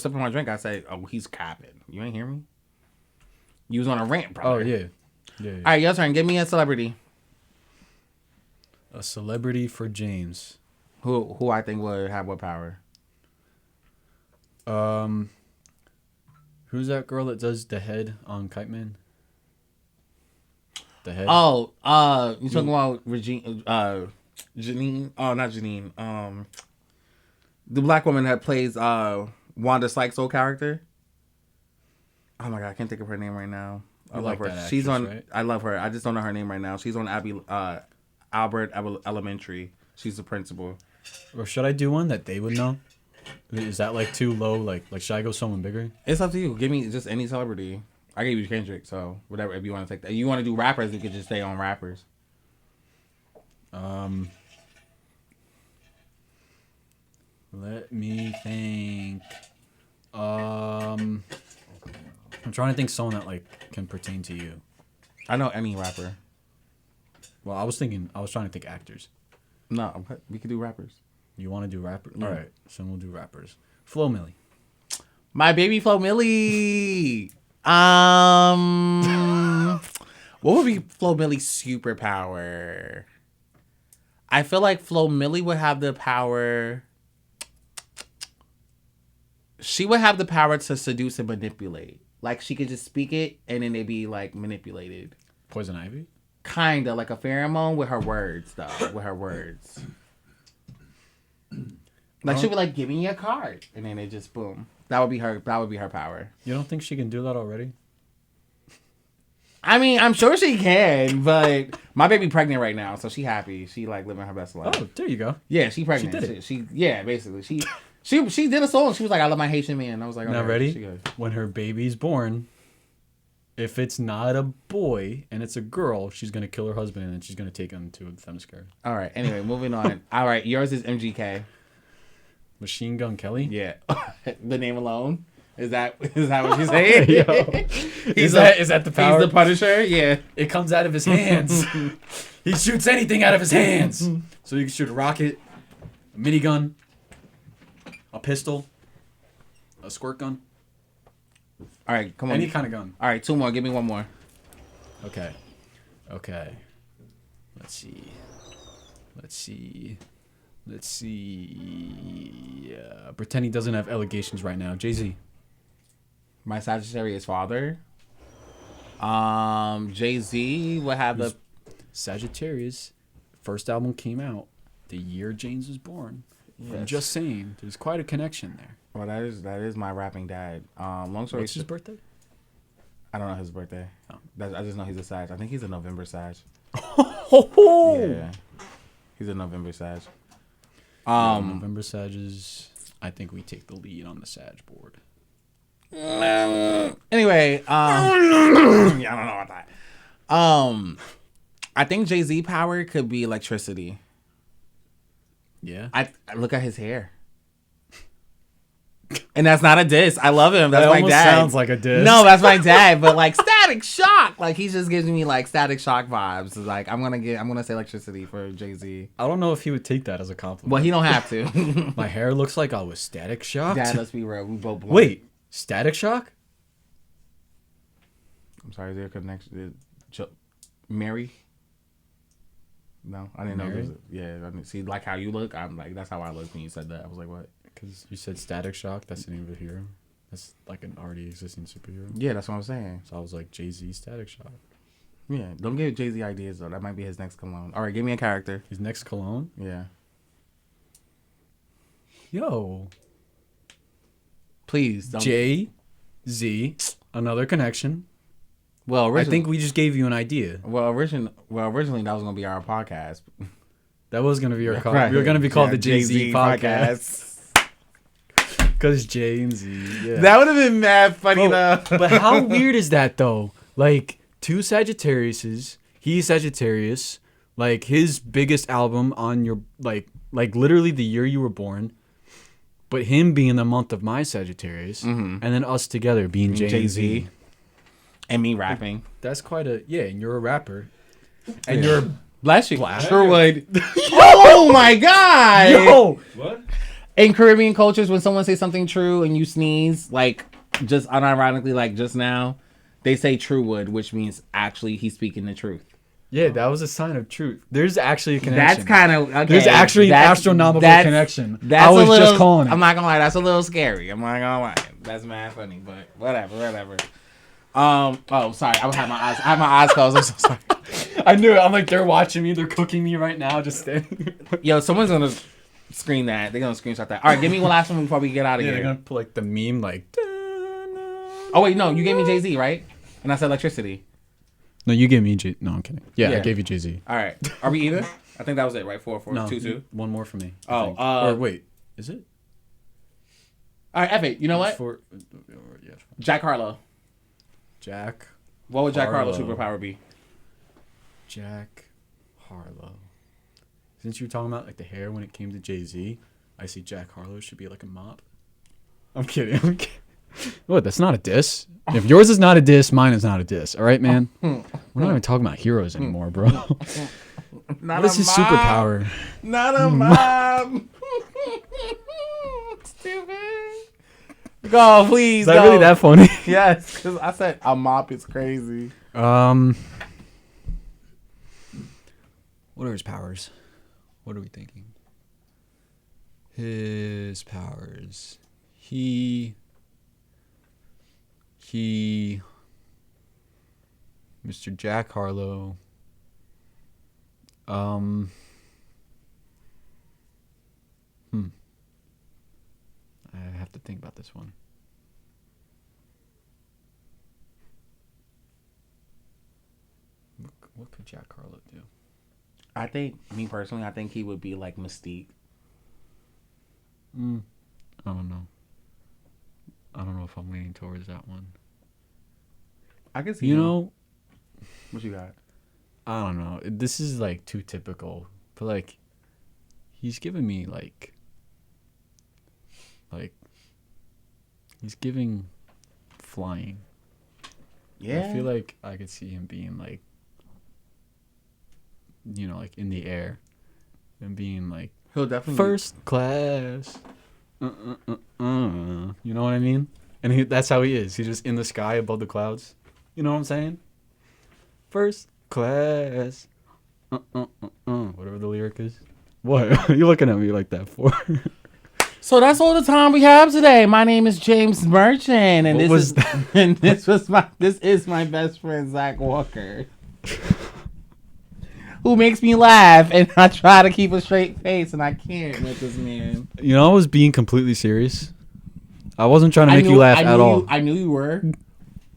[SPEAKER 3] sipping my drink, I said, "Oh, he's capping." You ain't hear me? You was on a rant, brother.
[SPEAKER 2] Oh yeah. Yeah.
[SPEAKER 3] All right, your turn. Give me a celebrity.
[SPEAKER 2] A celebrity for James.
[SPEAKER 3] Who I think would have what power?
[SPEAKER 2] Who's that girl that does the head on Kite Man? The head.
[SPEAKER 3] Oh, you talking about Janine? Oh, not Janine. The black woman that plays Wanda Sykes' old character. Oh my god, I can't think of her name right now. I love her. She's on. Right? I love her. I just don't know her name right now. She's on Albert Elementary. She's the principal.
[SPEAKER 2] Or should I do one that they would know? Is that like too low? Like should I go someone bigger?
[SPEAKER 3] It's up to you. Give me just any celebrity. I gave you Kendrick, so whatever. If you want to take that, you want to do rappers, you could just stay on rappers.
[SPEAKER 2] Let me think. I'm trying to think someone that like can pertain to you.
[SPEAKER 3] I know any rapper.
[SPEAKER 2] Well, I was trying to think actors.
[SPEAKER 3] No, we could do rappers.
[SPEAKER 2] You want to do rappers? Yeah. All right, so we'll do rappers. Flo Milli.
[SPEAKER 3] My baby Flo Milli. What would be Flo Milli's superpower? I feel like Flo Milli would have the power. She would have the power to seduce and manipulate. Like she could just speak it and then they'd be like manipulated.
[SPEAKER 2] Poison Ivy?
[SPEAKER 3] Kinda like a pheromone with her words though. With her words. Like she'd be like, give me a card. And then it just boom. That would be her power.
[SPEAKER 2] You don't think she can do that already?
[SPEAKER 3] I mean, I'm sure she can, but my baby pregnant right now, so she happy. She like living her best life.
[SPEAKER 2] Oh, there you go.
[SPEAKER 3] Yeah, she pregnant.
[SPEAKER 2] She did it.
[SPEAKER 3] She basically. She did a song. She was like, I love my Haitian man. I was like,
[SPEAKER 2] now ready? When her baby's born, if it's not a boy and it's a girl, she's gonna kill her husband and then she's gonna take him to a Themyscira.
[SPEAKER 3] All right. Anyway, moving on. All right, yours is MGK.
[SPEAKER 2] Machine Gun Kelly.
[SPEAKER 3] Yeah, the name alone. Is that what you're saying?
[SPEAKER 2] Is that the power?
[SPEAKER 3] He's the Punisher. Yeah,
[SPEAKER 2] it comes out of his hands. He shoots anything out of his hands. So you can shoot a rocket, a minigun, a pistol, a squirt gun.
[SPEAKER 3] All right, come on.
[SPEAKER 2] Any kind of gun.
[SPEAKER 3] All right, two more. Give me one more.
[SPEAKER 2] Okay. Let's see. Pretend he doesn't have allegations right now. Jay-Z.
[SPEAKER 3] My Sagittarius father. Jay-Z would have the
[SPEAKER 2] Sagittarius. First album came out the year James was born. Yes. I'm just saying, there's quite a connection there.
[SPEAKER 3] Well, that is my rapping dad. Long story.
[SPEAKER 2] What's his birthday?
[SPEAKER 3] I don't know his birthday. Oh. I just know he's a Sag. I think he's a November Sag. Yeah, he's a November Sag.
[SPEAKER 2] November Sages. I think we take the lead on the Sag board.
[SPEAKER 3] Anyway, I don't know about that. I think Jay-Z power could be electricity.
[SPEAKER 2] Yeah.
[SPEAKER 3] I look at his hair. And that's not a diss. I love him. That's my dad.
[SPEAKER 2] Sounds like a diss.
[SPEAKER 3] No, that's my dad. But like Static Shock, like he just gives me like Static Shock vibes. Like I'm gonna say electricity for Jay-Z.
[SPEAKER 2] I don't know if he would take that as a compliment.
[SPEAKER 3] Well, he don't have to.
[SPEAKER 2] My hair looks like I was Static Shocked.
[SPEAKER 3] Dad, let's be real. We both blonde.
[SPEAKER 2] Wait, Static Shock?
[SPEAKER 3] I'm sorry. Is there a connection? Mary? No, I didn't know.
[SPEAKER 2] Married?
[SPEAKER 3] Yeah, I didn't see like how you look. I'm like that's how I look when you said that. I was like, what?
[SPEAKER 2] Because you said Static Shock. That's the name of a hero. That's like an already existing superhero.
[SPEAKER 3] Yeah, that's what I'm saying.
[SPEAKER 2] So I was like, Jay-Z, Static Shock.
[SPEAKER 3] Yeah, don't give Jay-Z ideas though. That might be his next cologne. All right, give me a character.
[SPEAKER 2] His next cologne?
[SPEAKER 3] Yeah,
[SPEAKER 2] Yo.
[SPEAKER 3] please. Don't.
[SPEAKER 2] Jay-Z. Another connection.
[SPEAKER 3] Well,
[SPEAKER 2] I
[SPEAKER 3] originally,
[SPEAKER 2] think we just gave you an idea.
[SPEAKER 3] originally that was gonna be our podcast.
[SPEAKER 2] That was going to be our call.
[SPEAKER 3] Right.
[SPEAKER 2] We were going to be called
[SPEAKER 3] Yeah,
[SPEAKER 2] the Jay-Z podcast. Because Jay and Z. Yeah.
[SPEAKER 3] That would have been mad funny though.
[SPEAKER 2] But how weird is that though? Like two Sagittariuses, he's Sagittarius, like his biggest album on your like literally the year you were born, but him being the month of my Sagittarius, and then us together being Jay-Z.
[SPEAKER 3] And me rapping.
[SPEAKER 2] That's quite a and you're a rapper, and you're
[SPEAKER 3] Bless you.
[SPEAKER 2] Black.
[SPEAKER 3] Sherwood. Oh my god.
[SPEAKER 2] yo.
[SPEAKER 4] What?
[SPEAKER 3] In Caribbean cultures, when someone says something true and you sneeze, like just unironically, like just now, they say true wood, which means actually he's speaking the truth.
[SPEAKER 2] Yeah, that was a sign of truth. There's actually a connection.
[SPEAKER 3] That's kind of okay.
[SPEAKER 2] There's actually an astronomical connection.
[SPEAKER 3] That's
[SPEAKER 2] I was
[SPEAKER 3] a little,
[SPEAKER 2] just calling it.
[SPEAKER 3] I'm not gonna lie, that's a little scary. I'm not gonna lie. That's mad funny, but whatever. Oh, sorry. I have my eyes closed. I'm so sorry.
[SPEAKER 2] I knew it. I'm like, they're watching me. They're cooking me right now. Just standing.
[SPEAKER 3] Yo, someone's gonna screen that. They're gonna screenshot that. All right, give me one last one before we get out of
[SPEAKER 2] Yeah,
[SPEAKER 3] here.
[SPEAKER 2] they're gonna put like the meme like.
[SPEAKER 3] Oh wait, no, you gave me Jay-Z, right? And I said electricity.
[SPEAKER 2] No, you gave me No, I'm kidding. Yeah, I
[SPEAKER 3] Yeah.
[SPEAKER 2] gave you Jay-Z.
[SPEAKER 3] All right, are we even? I think that was it, right? 4-4,
[SPEAKER 2] No,
[SPEAKER 3] 2-2.
[SPEAKER 2] one more for me. I
[SPEAKER 3] Oh,
[SPEAKER 2] think.
[SPEAKER 3] uh,
[SPEAKER 2] or wait, is it?
[SPEAKER 3] All right, F it. You know what?
[SPEAKER 2] Yeah.
[SPEAKER 3] Jack Harlow.
[SPEAKER 2] Jack.
[SPEAKER 3] What would Jack Harlow's
[SPEAKER 2] Harlow.
[SPEAKER 3] superpower be?
[SPEAKER 2] Jack Harlow. Since you were talking about like the hair when it came to Jay-Z, I see Jack Harlow should be like a mop. I'm kidding. What? That's not a diss. If yours is not a diss, mine is not a diss. All right, man. We're not even talking about heroes anymore, bro.
[SPEAKER 3] Not
[SPEAKER 2] What is his superpower?
[SPEAKER 3] Not a mom. Stupid. Go, please.
[SPEAKER 2] Is that
[SPEAKER 3] go.
[SPEAKER 2] really that funny?
[SPEAKER 3] Yes, because I said a mop is crazy.
[SPEAKER 2] What are his powers? What are we thinking? His powers. He Mr. Jack Harlow. I have to think about this one. What could Jack Harlow do?
[SPEAKER 3] I think, me personally, I think he would be like Mystique.
[SPEAKER 2] I don't know. I don't know if I'm leaning towards that one.
[SPEAKER 3] I can see
[SPEAKER 2] You
[SPEAKER 3] him.
[SPEAKER 2] know,
[SPEAKER 3] What you got?
[SPEAKER 2] I don't know. This is like too typical, but like, he's giving me like he's giving flying.
[SPEAKER 3] Yeah.
[SPEAKER 2] I feel like I could see him being like, you know, like in the air, and being like
[SPEAKER 3] He'll definitely
[SPEAKER 2] first class. You know what I mean? And that's how he is. He's just in the sky above the clouds. You know what I'm saying? First class. Whatever the lyric is. What are you looking at me like that for?
[SPEAKER 3] So that's all the time we have today. My name is James Merchant, and
[SPEAKER 2] What
[SPEAKER 3] this
[SPEAKER 2] was
[SPEAKER 3] is
[SPEAKER 2] that?
[SPEAKER 3] and this is my best friend Zach Walker, who makes me laugh, and I try to keep a straight face, and I can't with this man.
[SPEAKER 2] You know, I was being completely serious. I wasn't trying to make you laugh at all.
[SPEAKER 3] I knew you were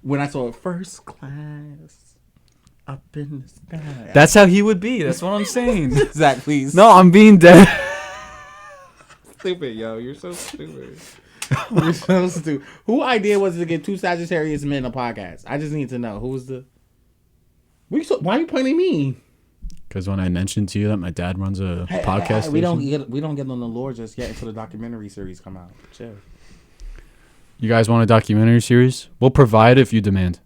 [SPEAKER 3] when I saw it first class up in the sky.
[SPEAKER 2] That's how he would be. That's what I'm saying.
[SPEAKER 3] Zach, please.
[SPEAKER 2] No, I'm being dead.
[SPEAKER 3] Stupid, yo. You're so stupid. You're so stupid. Who idea was it to get two Sagittarius men a podcast? I just need to know. Who was the... Why are you pointing at me?
[SPEAKER 2] Because when I mentioned to you that my dad runs a podcast
[SPEAKER 3] We
[SPEAKER 2] station,
[SPEAKER 3] don't get on the lore just yet until the documentary series come out. Chill.
[SPEAKER 2] you guys want a documentary series? We'll provide if you demand.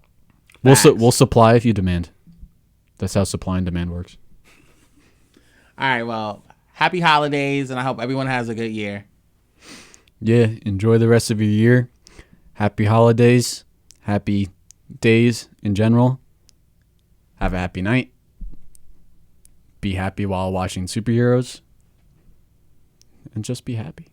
[SPEAKER 2] We'll supply if you demand. That's how supply and demand works.
[SPEAKER 3] All right, well, happy holidays, and I hope everyone has a good year.
[SPEAKER 2] Yeah, enjoy the rest of your year. Happy holidays. Happy days in general. Have a happy night. be happy while watching superheroes, and just be happy.